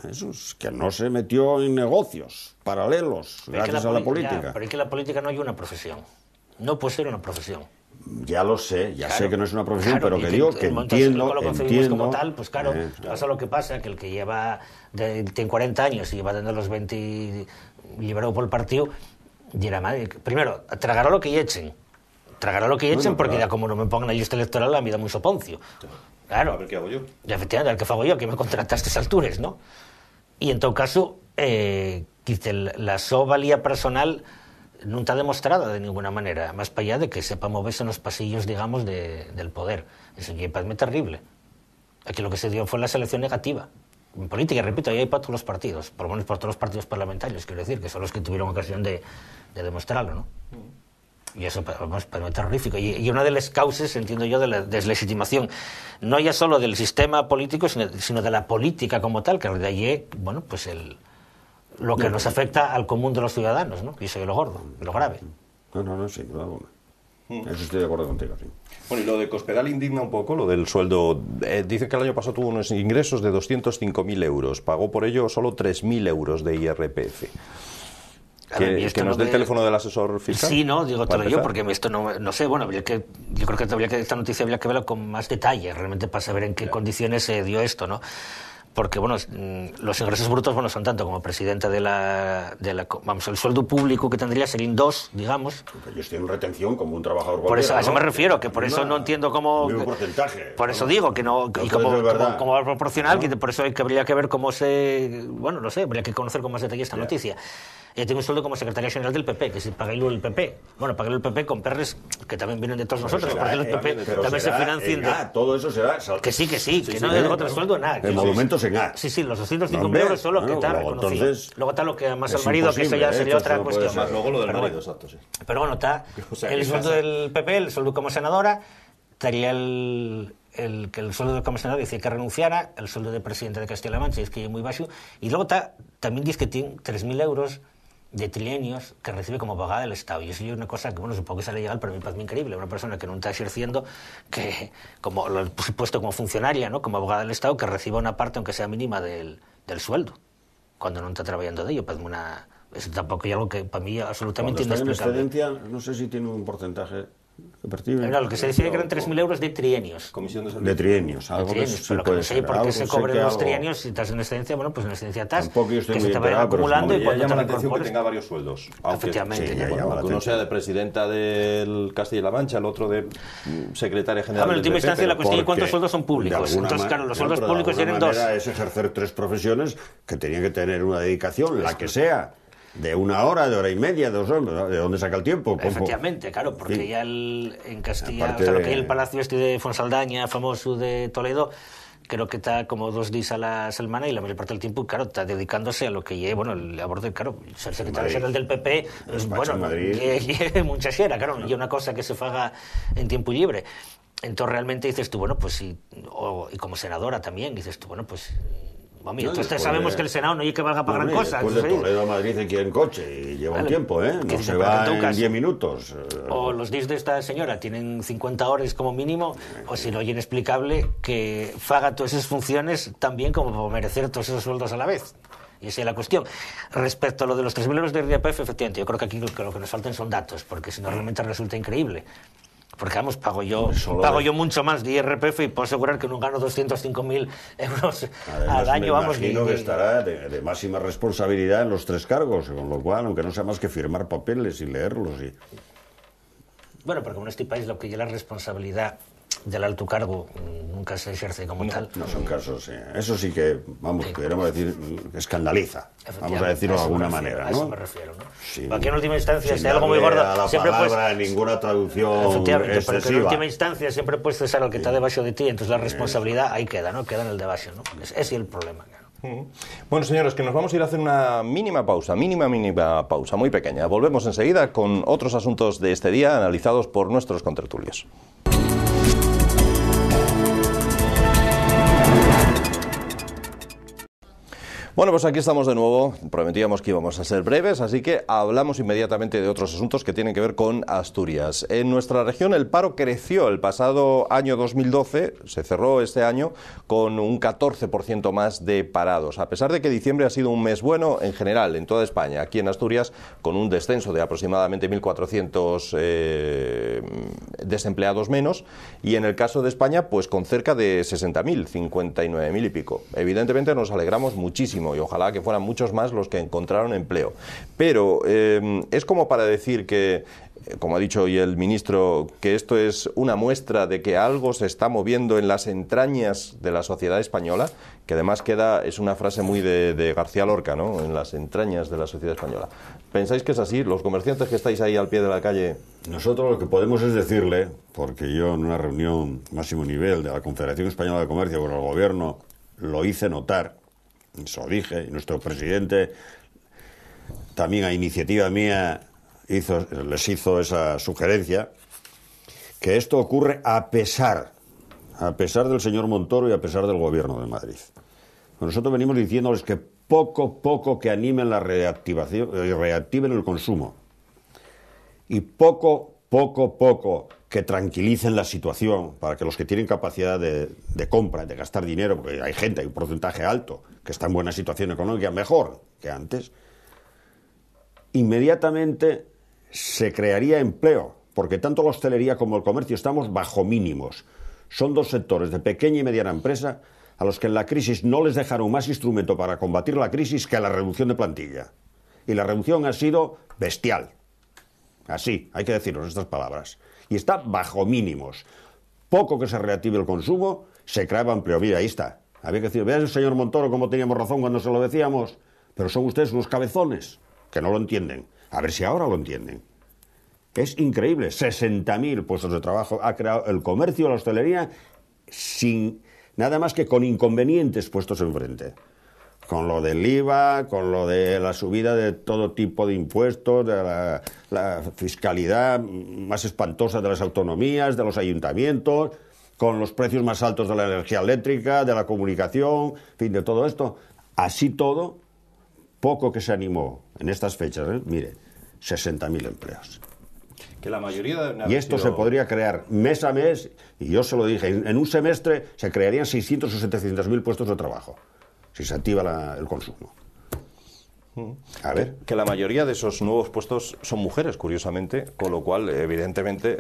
Eso es que no se metió en negocios paralelos gracias a la política. Pero es que la política no hay una profesión. No puede ser una profesión. Ya lo sé, sé que no es una profesión, pero que digo que entiendo como tal, pues claro, pasa lo que pasa, que el que tiene 40 años y lleva desde los 20 liberado por el partido, dirá, madre, primero, tragará lo que echen, porque ya como no me pongan la lista electoral, la vida muy soponcio. Claro. A ver qué hago yo. Ya, efectivamente, a ver qué hago yo, que me contrataste a estas alturas, ¿no? Y en todo caso, la valía personal no está demostrada de ninguna manera, más para allá de que sepa moverse en los pasillos, digamos, del poder. Eso ya es terrible. Aquí lo que se dio fue la selección negativa. En política, repito, ahí hay para todos los partidos, por lo menos por todos los partidos parlamentarios, quiero decir, que son los que tuvieron ocasión de demostrarlo, ¿no? Y eso para mí es terrorífico. Y una de las causas, entiendo yo, de la deslegitimación, no ya solo del sistema político, sino de la política como tal, que de allí, bueno, pues lo que nos afecta al común de los ciudadanos, ¿no? Y eso es lo gordo, lo grave. No, sin duda alguna. Eso estoy de acuerdo contigo, sí. Bueno, y lo de Cospedal indigna un poco, lo del sueldo. Dice que el año pasado tuvo unos ingresos de 205.000 euros. Pagó por ello solo 3.000 euros de IRPF. ¿Que nos dé el teléfono del asesor fiscal? Sí, no, digo todo yo, porque esto no sé, bueno, yo creo que esta noticia habría que verla con más detalle, realmente para saber en qué condiciones se dio esto, ¿no? Porque, bueno, los ingresos brutos, bueno, son tanto como presidenta vamos, el sueldo público que tendría serían 2, digamos. Ellos tienen retención como un trabajador cualquiera. Por eso, a eso me refiero, que por eso no entiendo cómo... Un porcentaje. Por eso digo que no... Y como proporcional, que por eso habría que ver cómo se... Bueno, no sé, habría que conocer con más detalle esta noticia. Ella tiene un sueldo como secretaria general del PP, que si paguélo el PP. Bueno, paguélo el PP con perres que también vienen de todos nosotros, porque el PP también se financian. Todo eso será... Que sí, que no es otro sueldo, nada. El monumento en A. Sí, los 205.000 euros son lo que está reconocido. Luego está lo que más al marido, que eso ya sería otra cuestión. Más luego lo del marido, exacto, sí. Pero bueno, está el sueldo del PP, el sueldo como senadora, estaría el sueldo como senadora dice que renunciara, el sueldo de presidente de Castilla-La Mancha es que es muy bajo, y luego también dice que tiene 3.000 euros de trienios que recibe como pagada del Estado. Y eso es una cosa que, bueno, supongo que sale legal, pero me parece increíble. Una persona que no está ejerciendo, que como lo he puesto como funcionaria, ¿no?, como abogada del Estado, que reciba una parte, aunque sea mínima, del sueldo, cuando no está trabajando de ello. Pues eso tampoco es algo que para mí absolutamente inexplicable. En excedencia, no sé si tiene un porcentaje que percibe. Lo que se decía que eran 3.000 euros de trienios. Comisión de trienios. Algo de trienios, pero que no sé por qué se cobren los trienios si estás en excedencia. Bueno, pues en excedencia estás, que se te vayan acumulando, y cuando llama te la atención que tenga varios sueldos. Efectivamente. Aunque uno sea de presidenta del Castilla-La Mancha, el otro de secretaria general del en última PP, instancia la cuestión es cuántos sueldos son públicos. Entonces, claro, los sueldos públicos tienen 2. Es ejercer 3 profesiones que tenían que tener una dedicación, la que sea. De 1 hora, de 1 hora y media, de 2 horas, ¿de dónde saca el tiempo? Efectivamente, claro, porque sí. Ya en Castilla, Aparte lo que hay el palacio de Fonsaldaña, famoso de Toledo, creo que está como 2 días a la semana, y la mayor parte del tiempo, claro, está dedicándose a lo que lleve, bueno, el aborde, claro, ser secretario general del PP, es, bueno, mucha xera, claro, y una cosa que se faga en tiempo libre. Entonces realmente dices tú, bueno, pues sí, y como senadora también, dices tú, bueno, pues... Bueno, mira, entonces sabemos que el Senado no hay que valga para gran cosa. Después de Toledo a Madrid hay que ir en coche y lleva un tiempo, ¿eh? No se va en 10 minutos. O los días de esta señora tienen 50 horas como mínimo, o si no, es inexplicable que faga todas esas funciones también como por merecer todos esos sueldos a la vez. Y esa es la cuestión. Respecto a lo de los 3.000 euros de IRPF, efectivamente, yo creo que aquí lo que nos faltan son datos, porque si no realmente resulta increíble. Porque, vamos, pago yo mucho más de IRPF y puedo asegurar que no gano 205.000 euros al año. Además, me imagino que estará de máxima responsabilidad en los 3 cargos, con lo cual, aunque no sea más que firmar papeles y leerlos. Bueno, porque en este país lo que lleva la responsabilidad del alto cargo nunca se ejerce como tal. No son casos, eso sí que, vamos, pudiéramos decir, escandaliza, vamos a decirlo de alguna manera, ¿no? A eso me refiero, ¿no? Sí. Aquí en última instancia, si hay algo muy gordo, la siempre palabra, ninguna traducción efectivamente, excesiva. Porque en última instancia siempre puedes cesar al que está debajo de ti, entonces la responsabilidad ahí queda, ¿no? Queda en el debajo, ¿no? Ese es el problema, claro. Bueno, señores, que nos vamos a ir a hacer una mínima pausa, muy pequeña. Volvemos enseguida con otros asuntos de este día analizados por nuestros contertulios. Bueno, pues aquí estamos de nuevo. Prometíamos que íbamos a ser breves, así que hablamos inmediatamente de otros asuntos que tienen que ver con Asturias. En nuestra región el paro creció el pasado año 2012, se cerró este año con un 14% más de parados, a pesar de que diciembre ha sido un mes bueno en general, en toda España. Aquí en Asturias, con un descenso de aproximadamente 1.400 desempleados menos, y en el caso de España, pues con cerca de 60.000, 59.000 y pico. Evidentemente nos alegramos muchísimo, y ojalá que fueran muchos más los que encontraron empleo. Pero es como para decir que, como ha dicho hoy el ministro, que esto es una muestra de que algo se está moviendo en las entrañas de la sociedad española, que además es una frase muy de García Lorca, ¿no? En las entrañas de la sociedad española. ¿Pensáis que es así? Los comerciantes que estáis ahí al pie de la calle... Nosotros lo que podemos es decirle, porque yo en una reunión máximo nivel de la Confederación Española de Comercio con el gobierno lo hice notar, se lo dije, y nuestro presidente también a iniciativa mía les hizo esa sugerencia, que esto ocurre a pesar del señor Montoro y a pesar del gobierno de Madrid. Nosotros venimos diciéndoles que poco que animen la reactivación y reactiven el consumo. Y poco que tranquilicen la situación para que los que tienen capacidad de compra, de gastar dinero, porque hay gente, hay un porcentaje alto que está en buena situación económica, mejor que antes, inmediatamente se crearía empleo, porque tanto la hostelería como el comercio estamos bajo mínimos. Son dos sectores de pequeña y mediana empresa a los que en la crisis no les dejaron más instrumento para combatir la crisis que la reducción de plantilla. Y la reducción ha sido bestial. Así, hay que decirnos estas palabras. Y está bajo mínimos. Poco que se reactive el consumo, se creaba empleo. Mira, ahí está. Había que decir, vean el señor Montoro cómo teníamos razón cuando se lo decíamos, pero son ustedes unos cabezones que no lo entienden. A ver si ahora lo entienden. Es increíble, 60.000 puestos de trabajo ha creado el comercio, la hostelería, sin nada más que con inconvenientes puestos enfrente. Con lo del IVA, con lo de la subida de todo tipo de impuestos, de la fiscalidad más espantosa de las autonomías, de los ayuntamientos, con los precios más altos de la energía eléctrica, de la comunicación, en fin, de todo esto. Así todo, poco que se animó en estas fechas, mire, 60.000 empleos. Que la mayoría y esto se podría crear mes a mes, y yo se lo dije, en un semestre se crearían 600 o 700.000 puestos de trabajo, si se activa el consumo. A ver. Que la mayoría de esos nuevos puestos son mujeres, curiosamente, con lo cual, evidentemente,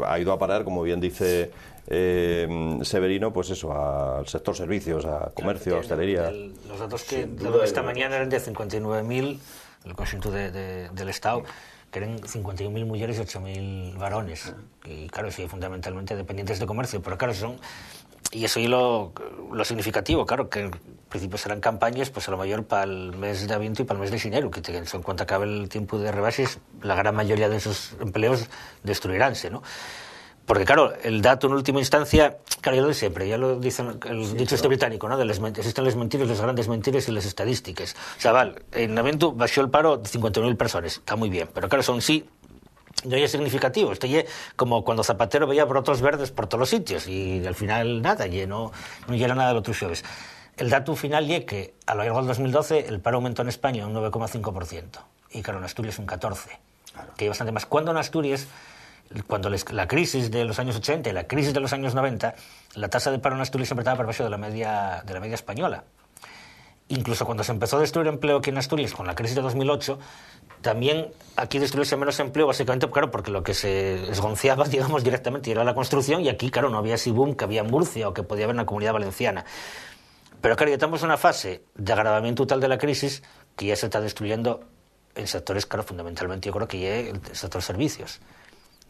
ha ido a parar, como bien dice Severino, pues eso, al sector servicios, a comercio, a hostelería. Los datos que esta mañana eran de 59.000, el conjunto del Estado, que eran 51.000 mujeres y 8.000 varones. Y claro, sí, fundamentalmente dependientes de comercio, pero claro, son... Y eso es lo significativo, claro, que en principio serán campañas, pues a lo mayor para el mes de Aviento y para el mes de Xinero, que en cuanto acabe el tiempo de rebases, la gran mayoría de esos empleos destruiránse, ¿no? Porque claro, el dato en última instancia, claro, ya lo de siempre, ya lo dice el dicho este británico, ¿no? Existen les mentiras, les grandes mentiras y les estadístiques. O sea, vale, en Aviento bajó el paro de 50.000 personas, está muy bien, pero claro, son sí... no es significativo, esto es como cuando Zapatero veía brotos verdes por todos los sitios y al final nada, no llega nada de otros xoves. El dato final es que a lo largo del 2012 el paro aumentó en España un 9,5% y claro, en Asturias un 14%, claro, que hay bastante más. Cuando en Asturias, cuando la crisis de los años 80 y la crisis de los años 90, la tasa de paro en Asturias siempre estaba por debajo de la media española. Incluso cuando se empezó a destruir empleo aquí en Asturias con la crisis de 2008, también aquí destruyóse menos empleo, básicamente, claro, porque lo que se esgonciaba, digamos, directamente era la construcción, y aquí, claro, no había ese boom que había en Murcia o que podía haber en la Comunidad Valenciana. Pero claro, ya estamos en una fase de agravamiento total de la crisis que ya se está destruyendo en sectores, claro, fundamentalmente yo creo que es el sector servicios.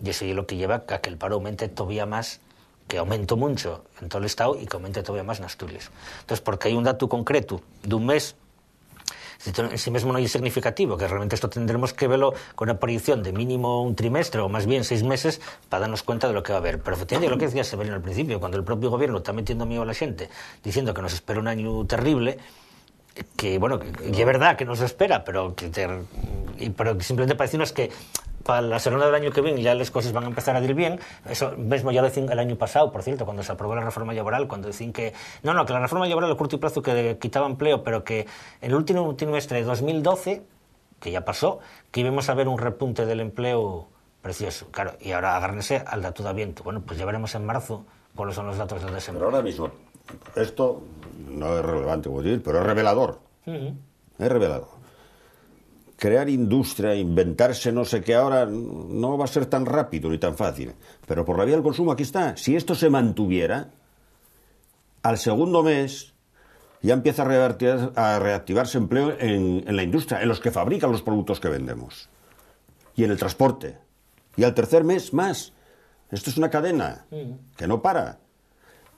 Y eso es lo que lleva a que el paro aumente todavía más, que aumentó mucho en todo el Estado y que aumente todavía más en Asturias. Entonces, porque hay un dato concreto de un mes, en sí mismo no es significativo, que realmente esto tendremos que verlo con una proyección de mínimo un trimestre o más bien 6 meses para darnos cuenta de lo que va a haber. Pero efectivamente, lo que decía Severino al principio, cuando el propio gobierno está metiendo miedo a la gente, diciendo que nos espera un año terrible, que bueno, que es verdad que nos espera, pero simplemente para decirnos que para la semana del año que viene ya las cosas van a empezar a ir bien. Eso mismo ya lo decían el año pasado, por cierto, cuando se aprobó la reforma laboral, cuando decían que que la reforma laboral a corto plazo que quitaba empleo, pero que en el último trimestre de 2012, que ya pasó, que íbamos a ver un repunte del empleo precioso. Claro, y ahora agárrense al dato de Aviento. Bueno, pues ya veremos en marzo cuáles son los datos del desempleo. Pero ahora mismo, esto no es relevante, como decir, pero es revelador. Es revelador. Crear industria, inventarse no sé qué ahora no va a ser tan rápido ni tan fácil. Pero por la vía del consumo aquí está. Si esto se mantuviera, al segundo mes ya empieza a reactivarse empleo en la industria, en los que fabrican los productos que vendemos. Y en el transporte. Y al tercer mes más. Esto es una cadena que no para.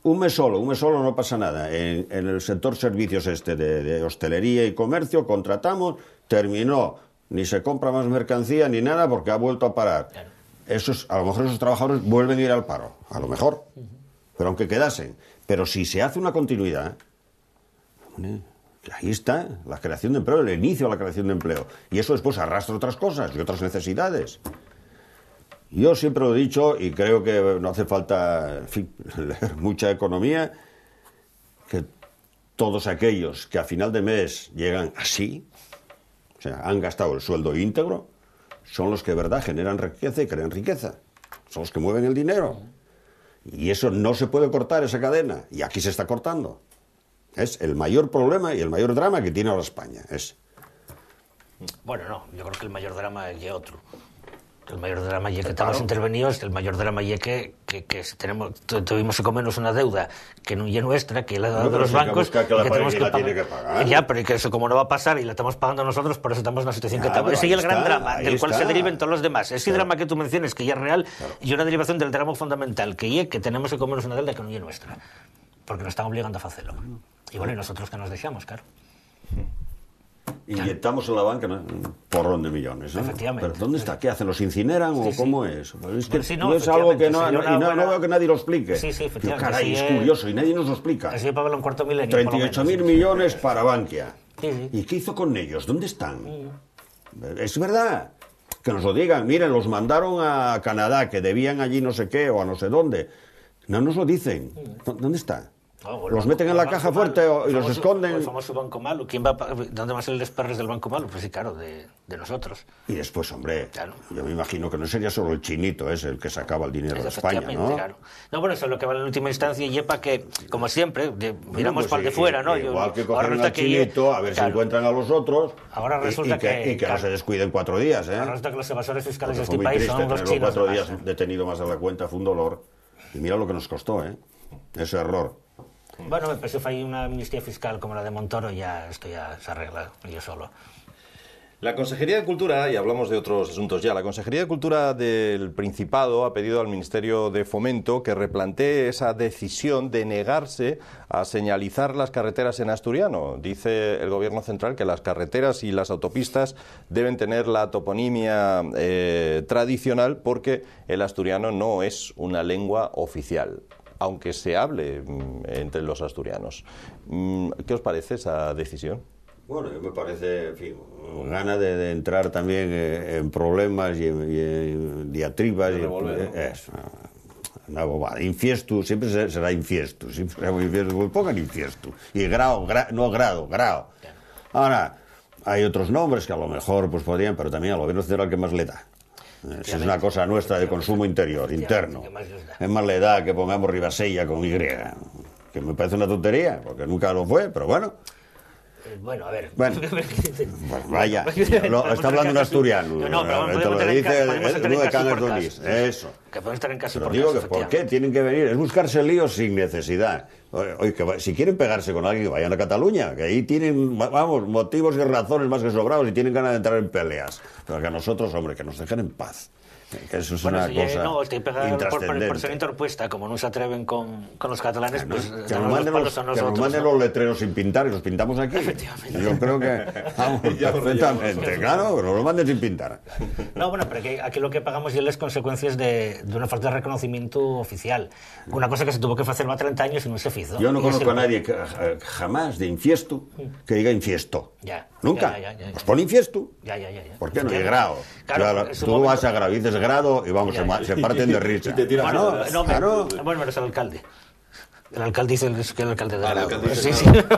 Un mes solo no pasa nada. En el sector servicios de hostelería y comercio contratamos, terminó, ni se compra más mercancía ni nada porque ha vuelto a parar. Claro. A lo mejor esos trabajadores vuelven a ir al paro, a lo mejor, pero aunque quedasen. Pero si se hace una continuidad, ahí está la creación de empleo, el inicio de la creación de empleo. Y eso después arrastra otras cosas y otras necesidades. Yo siempre lo he dicho, y creo que no hace falta, en fin, leer mucha economía, que todos aquellos que a final de mes llegan así, o sea, han gastado el sueldo íntegro, son los que de verdad generan riqueza y crean riqueza. Son los que mueven el dinero. Y eso no se puede cortar, esa cadena. Y aquí se está cortando. Es el mayor problema y el mayor drama que tiene ahora España. Bueno, no, yo creo que el mayor drama es otro. El mayor drama es que estamos intervenidos, el mayor drama es que tuvimos que comernos una deuda que no es nuestra, que es la deuda de los bancos, que la tenemos que tiene que pagar. Ya, pero que eso como no va a pasar y la estamos pagando nosotros, por eso estamos en la situación que estamos. Ese es el gran drama del cual se deriven todos los demás. Ese drama que tú mencionas, que ya es real, y una derivación del drama fundamental, que es que tenemos que comernos una deuda que no es nuestra, porque nos están obligando a hacerlo. Y bueno, y nosotros que nos dejamos, claro. Inyectamos en la banca un porrón de millones, ¿no? Efectivamente. ¿Pero dónde está? ¿Qué hacen? ¿Los incineran o cómo es? Pues es que sí, no es algo que no veo que nadie lo explique. Sí, efectivamente. Caray, es curioso y nadie nos lo explica. Así para verlo en cuarto milenio. 38.000 millones para Bankia. Sí. ¿Y qué hizo con ellos? ¿Dónde están? Es verdad. Que nos lo digan. Miren, los mandaron a Canadá, que debían allí no sé qué o a no sé dónde. No nos lo dicen. ¿Dónde está? Los meten en la caja fuerte y los esconden. El famoso banco malo. ¿Dónde van a ser los perros del banco malo? Pues sí, claro, de nosotros. Y después, hombre, claro. Yo me imagino que no sería solo el chinito ese el que sacaba el dinero de España, ¿no? Claro. No, bueno, eso es lo que vale en última instancia, y para que, como siempre, miramos pues para el de fuera, ¿no? Igual que cogen al chinito, a ver si encuentran a los otros. Ahora resulta que no se descuiden 4 días, ¿eh? Ahora resulta que los evasores fiscales de este muy país triste, son los chinos. 4 días detenido más de la cuenta fue un dolor. Y mira lo que nos costó, ¿eh? Ese error. Bueno, pero si hay una amnistía fiscal como la de Montoro, esto ya se arregla yo solo. La Consejería de Cultura, y hablamos de otros asuntos ya, la Consejería de Cultura del Principado ha pedido al Ministerio de Fomento que replantee esa decisión de negarse a señalizar las carreteras en asturiano. Dice el Gobierno central que las carreteras y las autopistas deben tener la toponimia tradicional porque el asturiano no es una lengua oficial, aunque se hable entre los asturianos. ¿Qué os parece esa decisión? Bueno, me parece, en fin, gana de entrar también en problemas y en diatribas. Una bobada. Infiestu, siempre será infiestu. Siempre será muy infiestu. Pues pongan infiestu. Y grado. Ahora, hay otros nombres que a lo mejor pues podrían, pero también al gobierno central que más le da. Es una cosa nuestra de consumo interior, interno. Es más le da que pongamos Ribasella con Y, que me parece una tontería, porque nunca lo fue, pero bueno. Bueno, a ver. Bueno, pues vaya, está hablando un asturiano. No, pero te lo dice el de Cangas Donís. Eso. Que pueden estar en casa pero por digo caso, que ¿por qué tienen que venir? Es buscarse líos sin necesidad. Oye, que si quieren pegarse con alguien, que vayan a Cataluña, que ahí tienen, vamos, motivos y razones más que sobrados y tienen ganas de entrar en peleas. Pero que a nosotros, hombre, que nos dejen en paz. Que eso es una cosa intrascendente. Por ser interpuesta, como no se atreven con los catalanes, pues que nos manden los letreros sin pintar y los pintamos aquí. Efectivamente. Yo creo que vamos perfectamente, claro, que nos lo manden sin pintar. No, bueno, pero aquí lo que pagamos ya las consecuencias de una falta de reconocimiento oficial. Una cosa que se tuvo que hacer más 30 años y no se hizo. Yo no conozco a nadie jamás de infiesto que diga infiesto. Ya. Nunca. Pues pon infiesto. Ya. ¿Por qué no? Y grado. Claro, tú vas a grado, dices grado y vamos, se parten de risa. Claro. Bueno, pero es el alcalde. El alcalde dice que el alcalde de grado. Sí.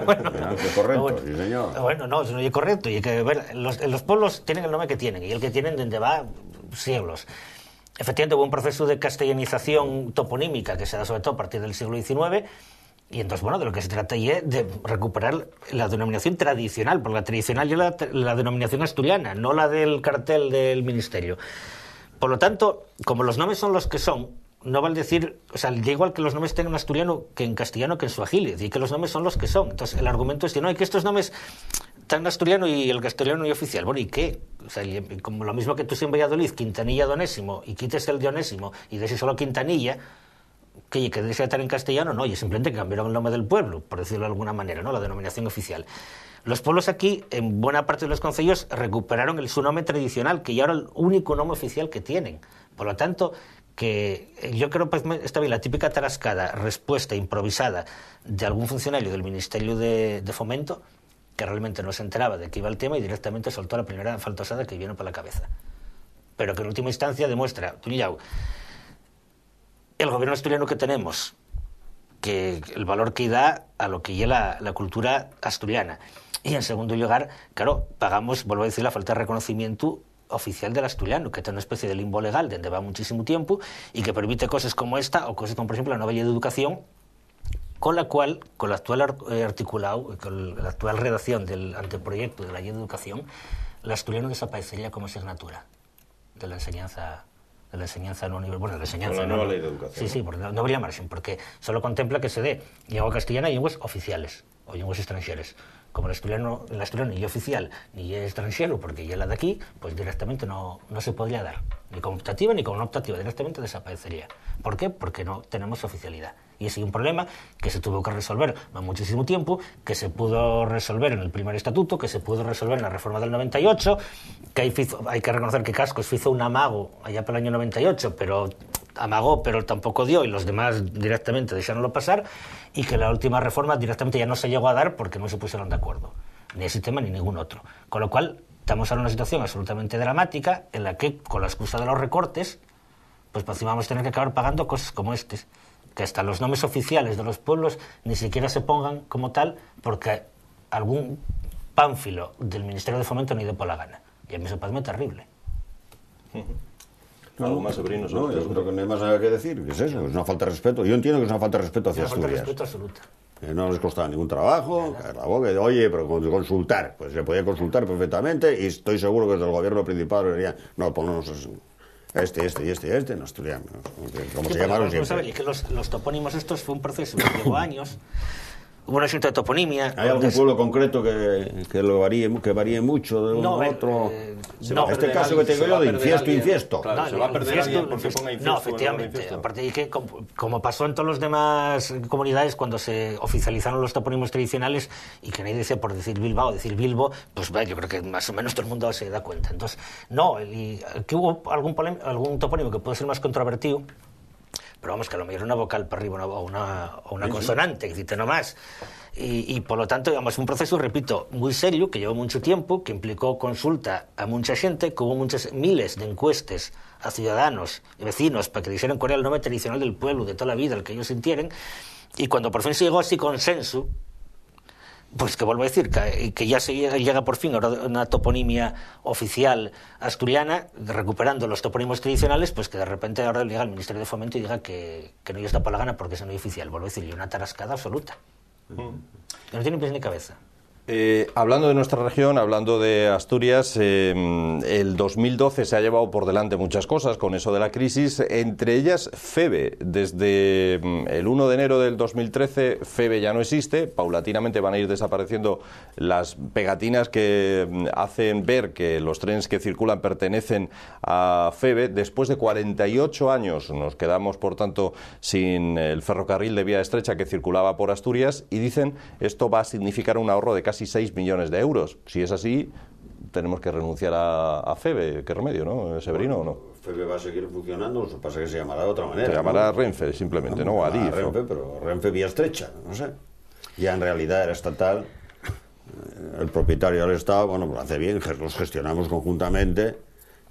Bueno, correcto, sí señor. Bueno, no, eso no es correcto. Y que ver, los pueblos tienen el nombre que tienen, y el que tienen desde va siglos. Efectivamente hubo un proceso de castellanización toponímica que se da sobre todo a partir del siglo XIX. Y entonces, bueno, de lo que se trata es de recuperar la denominación tradicional, porque la tradicional es la denominación asturiana, no la del cartel del ministerio. Por lo tanto, como los nombres son los que son, no vale decir, o sea, da igual que los nombres tengan en asturiano que en castellano que en suajili, es decir, que los nombres son los que son. Entonces, el argumento es que no, hay que estos nombres están en asturiano y el castellano y oficial. Bueno, ¿y qué? O sea, como lo mismo que tú en Valladolid, Quintanilla de Onésimo, y quites el de Onésimo y de solo Quintanilla, que debe estar en castellano, no, y simplemente cambiaron el nombre del pueblo, por decirlo de alguna manera, ¿no? La denominación oficial. Los pueblos aquí, en buena parte de los concellos, recuperaron su nombre tradicional, que ya era el único nombre oficial que tienen. Por lo tanto, que yo creo que está bien la típica tarascada, respuesta improvisada de algún funcionario del Ministerio de Fomento, que realmente no se enteraba de qué iba el tema y directamente soltó la primera faltosada que vino por la cabeza. Pero que en última instancia demuestra, el gobierno asturiano que tenemos que el valor que da a lo que lleva la cultura asturiana. Y en segundo lugar, claro, pagamos, vuelvo a decir, la falta de reconocimiento oficial del asturiano, que está en una especie de limbo legal donde va muchísimo tiempo y que permite cosas como esta o cosas como, por ejemplo, la nueva ley de educación, con la cual, con el actual articulado, con la actual redacción del anteproyecto de la ley de educación, el asturiano desaparecería como asignatura de la enseñanza no universal. Bueno, de la enseñanza. Con la nueva ley de educación. Sí, porque no habría margen, porque solo contempla que se dé lengua castellana y lenguas oficiales o lenguas extranjeras. Como el asturiano ni oficial ni es extranjero, porque ya la de aquí, pues directamente no se podría dar, ni como optativa ni como no optativa, directamente desaparecería. ¿Por qué? Porque no tenemos oficialidad. Y ese es un problema que se tuvo que resolver hace muchísimo tiempo, que se pudo resolver en el primer estatuto, que se pudo resolver en la reforma del 98, que hay que reconocer que Cascos hizo un amago allá por el año 98, pero amagó, pero tampoco dio, y los demás directamente dejáronlo pasar, y que la última reforma directamente ya no se llegó a dar porque no se pusieron de acuerdo, ni ese tema ni ningún otro. Con lo cual, estamos en una situación absolutamente dramática en la que, con la excusa de los recortes, pues vamos a tener que acabar pagando cosas como estas, que hasta los nombres oficiales de los pueblos ni siquiera se pongan como tal porque algún pánfilo del Ministerio de Fomento no ha ido por la gana. Y a mí eso parece terrible. ¿Algo más, Severino? No, yo creo que no hay más nada que decir. ¿Qué es eso? Es una falta de respeto. Yo entiendo que es una falta de respeto hacia Asturias. Una falta de respeto absoluta. No les costaba ningún trabajo, la boca, oye, pero consultar, pues se podía consultar perfectamente y estoy seguro que desde el gobierno principal deberían, no, ponemos este en asturiano, como se llamaron siempre. Y que los topónimos estos fue un proceso que llevó años. Hubo un asunto de toponimia. ¿Hay algún pueblo concreto que varíe mucho de uno a otro? No, este caso que tengo yo de infiesto. Claro, se va a perder alguien porque ponga infiesto. No, efectivamente. Aparte de que, como pasó en todas las demás comunidades cuando se oficializaron los topónimos tradicionales y que nadie decía por decir Bilbao, decir Bilbo, pues yo creo que más o menos todo el mundo se da cuenta. Entonces, no, y que hubo algún topónimo que puede ser más controvertido, pero vamos, que a lo mejor una vocal para arriba o una consonante, que dice no más. Y por lo tanto, digamos, un proceso, repito, muy serio, que llevó mucho tiempo, que implicó consulta a mucha gente, que hubo miles de encuestas a ciudadanos y vecinos para que dijeran cuál era el nombre tradicional del pueblo, de toda la vida, el que ellos sintieran. Y cuando por fin se llegó a ese consenso, pues que vuelvo a decir, que ya se llega por fin a una toponimia oficial asturiana, recuperando los topónimos tradicionales, pues que de repente ahora llega el Ministerio de Fomento y diga que no está por la gana porque eso no es oficial. Vuelvo a decir, y una tarascada absoluta. Que no tiene pies ni cabeza. Hablando de nuestra región, hablando de Asturias, el 2012 se ha llevado por delante muchas cosas con eso de la crisis, entre ellas FEBE. Desde el 1 de enero del 2013 FEBE ya no existe, paulatinamente van a ir desapareciendo las pegatinas que hacen ver que los trenes que circulan pertenecen a FEBE. Después de 48 años nos quedamos, por tanto, sin el ferrocarril de vía estrecha que circulaba por Asturias y dicen esto va a significar un ahorro de casi 6 millones de euros. Si es así, tenemos que renunciar a FEBE. ¿Qué remedio, no, Severino, o no? FEBE va a seguir funcionando, lo que pasa es que se llamará de otra manera. Se llamará Renfe, simplemente, ¿no? Adif. Renfe, pero Renfe vía estrecha, no sé. Ya en realidad era estatal. El propietario del Estado, bueno, lo hace bien, los gestionamos conjuntamente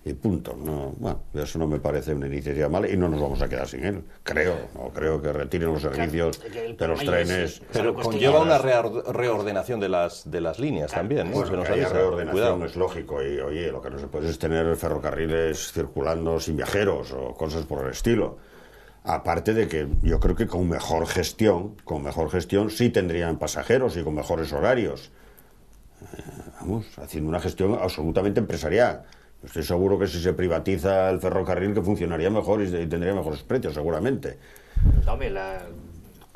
y punto. No, bueno, eso no me parece una iniciativa mala y no nos vamos a quedar sin él. Creo que retiren los servicios de los trenes. Pero conlleva una reordenación de las líneas también, ¿no? Bueno, que haya reordenación es lógico y, oye, lo que no se puede es tener ferrocarriles circulando sin viajeros o cosas por el estilo. Aparte de que yo creo que con mejor gestión sí tendrían pasajeros y con mejores horarios. Vamos, haciendo una gestión absolutamente empresarial. Estoy seguro que si se privatiza el ferrocarril que funcionaría mejor y tendría mejores precios, seguramente.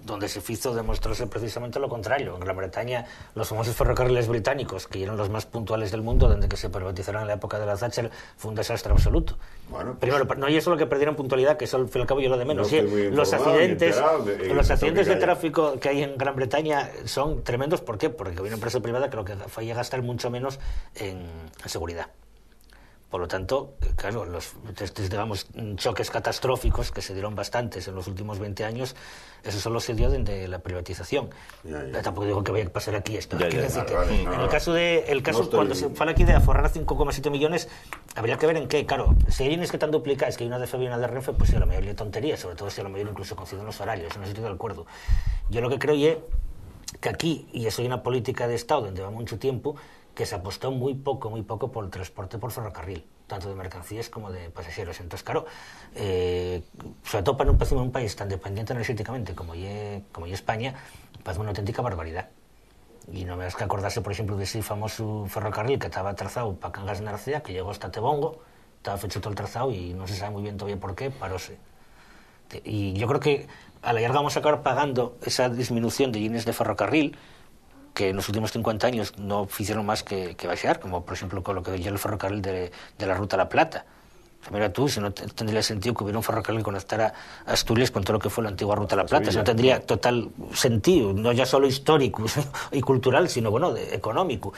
Donde se hizo demostrarse precisamente lo contrario. En Gran Bretaña, los famosos ferrocarriles británicos, que eran los más puntuales del mundo, desde que se privatizaron en la época de la Thatcher, fue un desastre absoluto. Bueno, pues, primero, no hay eso lo que perdieron puntualidad, que eso al fin y al cabo yo lo de menos. Sí, los accidentes de tráfico que hay en Gran Bretaña son tremendos. ¿Por qué? Porque hay una empresa privada que lo que falla a gastar mucho menos en seguridad. Por lo tanto, claro, estos, digamos, choques catastróficos que se dieron bastantes en los últimos 20 años, eso solo se dio desde la privatización. Tampoco digo que vaya a pasar aquí esto. En el caso, cuando se fue aquí de aforrar 5,7 millones, habría que ver en qué. Claro, si hay líneas que están duplicadas, que hay una de Feve y una de Renfe, pues sí, a lo mejor hay tonterías, sobre todo si a lo mejor incluso coinciden los horarios, no estoy de acuerdo. Yo lo que creo es que aquí, y eso hay una política de Estado donde va mucho tiempo, que se apostó muy poco por el transporte por ferrocarril, tanto de mercancías como de pasajeros. Entonces, claro, sobre todo para un país tan dependiente energéticamente como es España, parece una auténtica barbaridad. Y no me das que acordarse, por ejemplo, de ese famoso ferrocarril que estaba trazado para Cangas de Narcea, que llegó hasta Tebongo, estaba hecho todo el trazado y no se sabe muy bien todavía por qué, paróse. Y yo creo que a la larga vamos a acabar pagando esa disminución de líneas de ferrocarril, que en los últimos 50 años no hicieron más que baixar, como por ejemplo con lo que veía el ferrocarril de la Ruta a La Plata. Mira tú, si no tendría sentido que hubiera un ferrocarril que conectara Asturias con todo lo que fue la antigua Ruta a La Plata. Eso no tendría total sentido, no ya solo histórico y cultural, sino bueno, económico.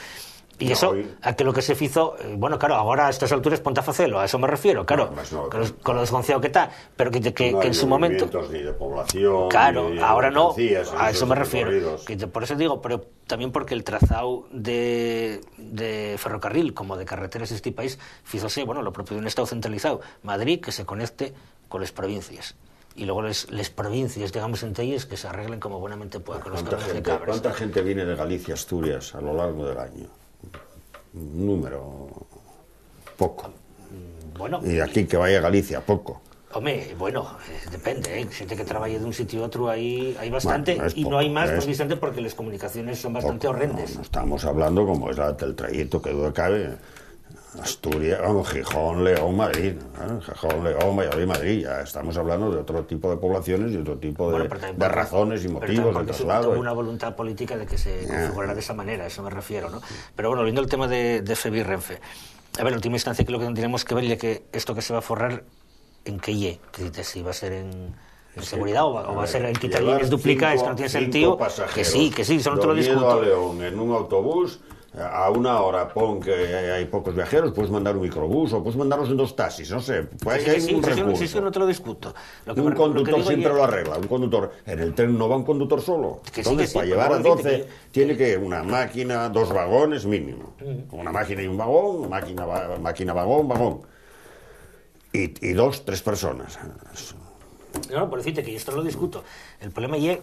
Y eso, a que lo que se hizo, bueno, claro, ahora a estas alturas ponte a facelo, a eso me refiero, claro, con lo desconciado que está, pero que en su momento... Ni de población, claro, ni ahora no, a eso me refiero. refiero. Por eso digo, pero también porque el trazado de ferrocarril, como de carreteras de este país, fíjose, bueno, lo propio de un Estado centralizado, Madrid, que se conecte con las provincias. Y luego las provincias, digamos, entre ellas, que se arreglen como buenamente puedan con los caminos de cabras. ¿Cuánta gente viene de Galicia a Asturias a lo largo del año? Un número poco. Bueno, y de aquí que vaya a Galicia, poco. Hombre, bueno, depende, ¿eh? Gente que trabaja de un sitio a otro hay bastante, bueno, y no hay más precisamente porque las comunicaciones son bastante horrendas. No estamos hablando como es el trayecto que duda cabe. Asturias, vamos, Gijón, León, Madrid, ¿eh? Gijón, León, Valladolid, Madrid. Ya estamos hablando de otro tipo de poblaciones y otro tipo de razones y motivos del traslado. Hubo una voluntad política de que se configurara de esa manera, a eso me refiero, ¿no? Pero bueno, volviendo al tema de Feve y Renfe. A ver, en última instancia, creo que tendríamos que ver ya que esto que se va a forrar, ¿en qué ye? Si va a ser en seguridad o va a ser en quitar líneas duplicadas, que no tiene sentido. Que sí, eso no te lo discuto. A León en un autobús. A una hora pon que hay pocos viajeros, puedes mandar un microbús o puedes mandarlos en 2 taxis, no sé, pues hay un recurso. Sí, no te lo discuto. Un conductor siempre lo arregla, un conductor. En el tren no va un conductor solo. Entonces, para llevar a 12 tiene que una máquina, 2 vagones mínimo. Una máquina y un vagón, máquina, vagón. Y 2, 3 personas. No, por decirte que esto lo discuto. El problema es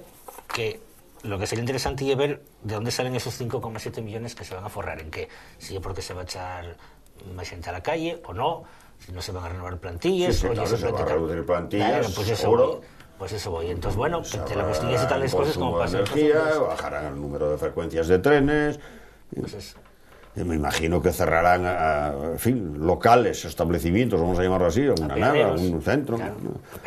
que lo que sería interesante es ver de dónde salen esos 5,7 millones que se van a forrar, en qué, si es porque se va a echar más gente a la calle o no, si no se van a renovar plantillas, sí, claro, se van a reducir plantillas, claro, pues eso voy. Entonces, bueno, que la cuestión es tales cosas como pasa. Energía, bajarán el número de frecuencias de trenes. Pues eso. Me imagino que cerrarán, en fin, locales, establecimientos, vamos a llamarlo así, una nada, un centro, claro,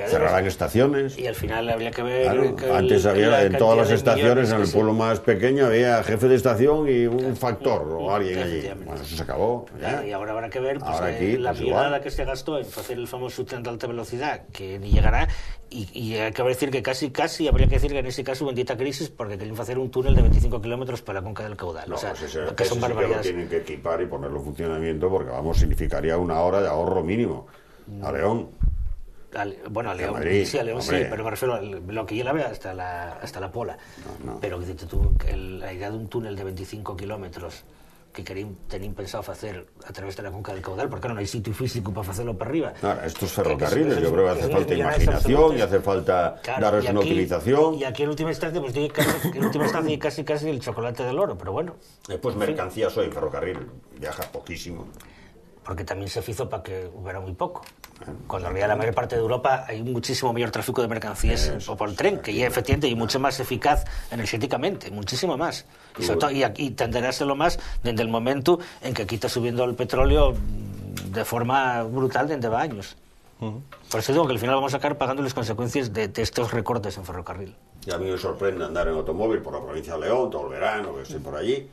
cerrarán estaciones. Y al final habría que ver... Claro, antes había en todas las estaciones, en el pueblo más pequeño, había jefe de estación y un factor o alguien allí. Bueno, eso se acabó. Y ahora habrá que ver pues, aquí, la millonada que se gastó en hacer el famoso tren de alta velocidad, que ni llegará, y hay que decir que casi habría que decir que en ese caso bendita crisis, porque querían hacer un túnel de 25 kilómetros para la Conca del Caudal. No, o sea, pues que son barbaridades. Tienen que equipar y ponerlo en funcionamiento porque, vamos, significaría una hora de ahorro mínimo a León. Bueno, a León, Madrid, sí, a León hombre. sí, pero me refiero a lo que yo la veo hasta la Pola. No. Pero que dices tú, la idea de un túnel de 25 kilómetros que tenían pensado hacer a través de la Conca del Caudal, porque no hay sitio físico para hacerlo para arriba. Ahora, estos ferrocarriles, yo creo que hace falta imaginación y hace falta darles una utilización. Y aquí en última instancia, pues digo casi el chocolate del oro, pero bueno. Pues mercancías hoy, ferrocarril viaja poquísimo. Porque también se hizo para que hubiera muy poco. Cuando en realidad la mayor parte de Europa hay muchísimo mayor tráfico de mercancías o por tren, que ya efectivamente y mucho más eficaz energéticamente, muchísimo más. Y sobre todo, y aquí tenderárselo más desde el momento en que aquí está subiendo el petróleo de forma brutal desde años. Por eso digo que al final vamos a acabar pagando las consecuencias de estos recortes en ferrocarril. Y a mí me sorprende andar en automóvil por la provincia de León todo el verano, que estoy por allí,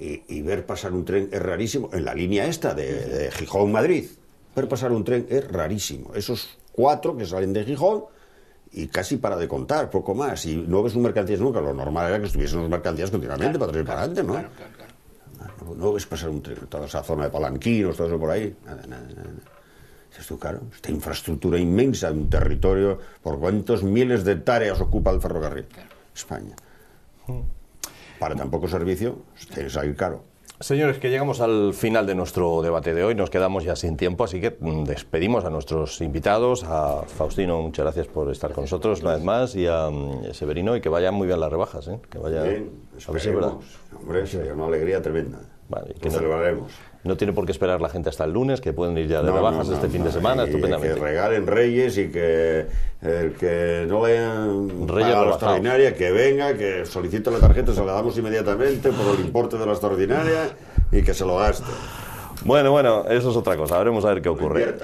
y ver pasar un tren es rarísimo. En la línea esta de Gijón-Madrid, ver pasar un tren es rarísimo. Esos 4 que salen de Gijón y casi para de contar, poco más. Y no ves un mercancías nunca. Lo normal era que estuviesen unas mercancías continuamente para traer para adelante, ¿no? Claro. no es pasar toda esa zona de Palanquinos, todo eso por ahí. Nada. Esto, claro, esta infraestructura inmensa, un territorio, ¿por cuántos miles de hectáreas ocupa el ferrocarril? España. Para tan poco servicio, tiene que salir caro. Señores, que llegamos al final de nuestro debate de hoy, nos quedamos ya sin tiempo, así que despedimos a nuestros invitados, a Faustino, muchas gracias por estar con nosotros una vez más, y a Severino, y que vayan muy bien las rebajas, ¿eh? Que vaya, bien, a ver si es verdad. Hombre, sería una alegría tremenda. Vale, que lo celebraremos. No tiene por qué esperar la gente hasta el lunes, que pueden ir ya de rebajas este fin de semana, estupendamente. Que regalen Reyes y que el que no le paga la extraordinaria, que venga, que solicite la tarjeta, se la damos inmediatamente por el importe de la extraordinaria y que se lo gaste. Bueno, eso es otra cosa. Veremos a ver qué ocurre.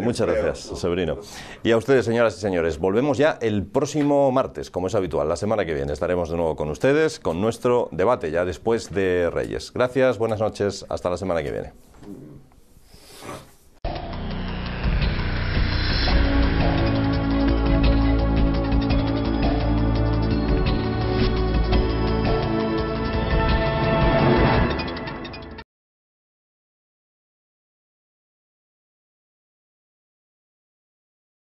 Muchas gracias, Severino. Y a ustedes, señoras y señores, volvemos ya el próximo martes, como es habitual. La semana que viene estaremos de nuevo con ustedes, con nuestro debate, ya después de Reyes. Gracias, buenas noches, hasta la semana que viene.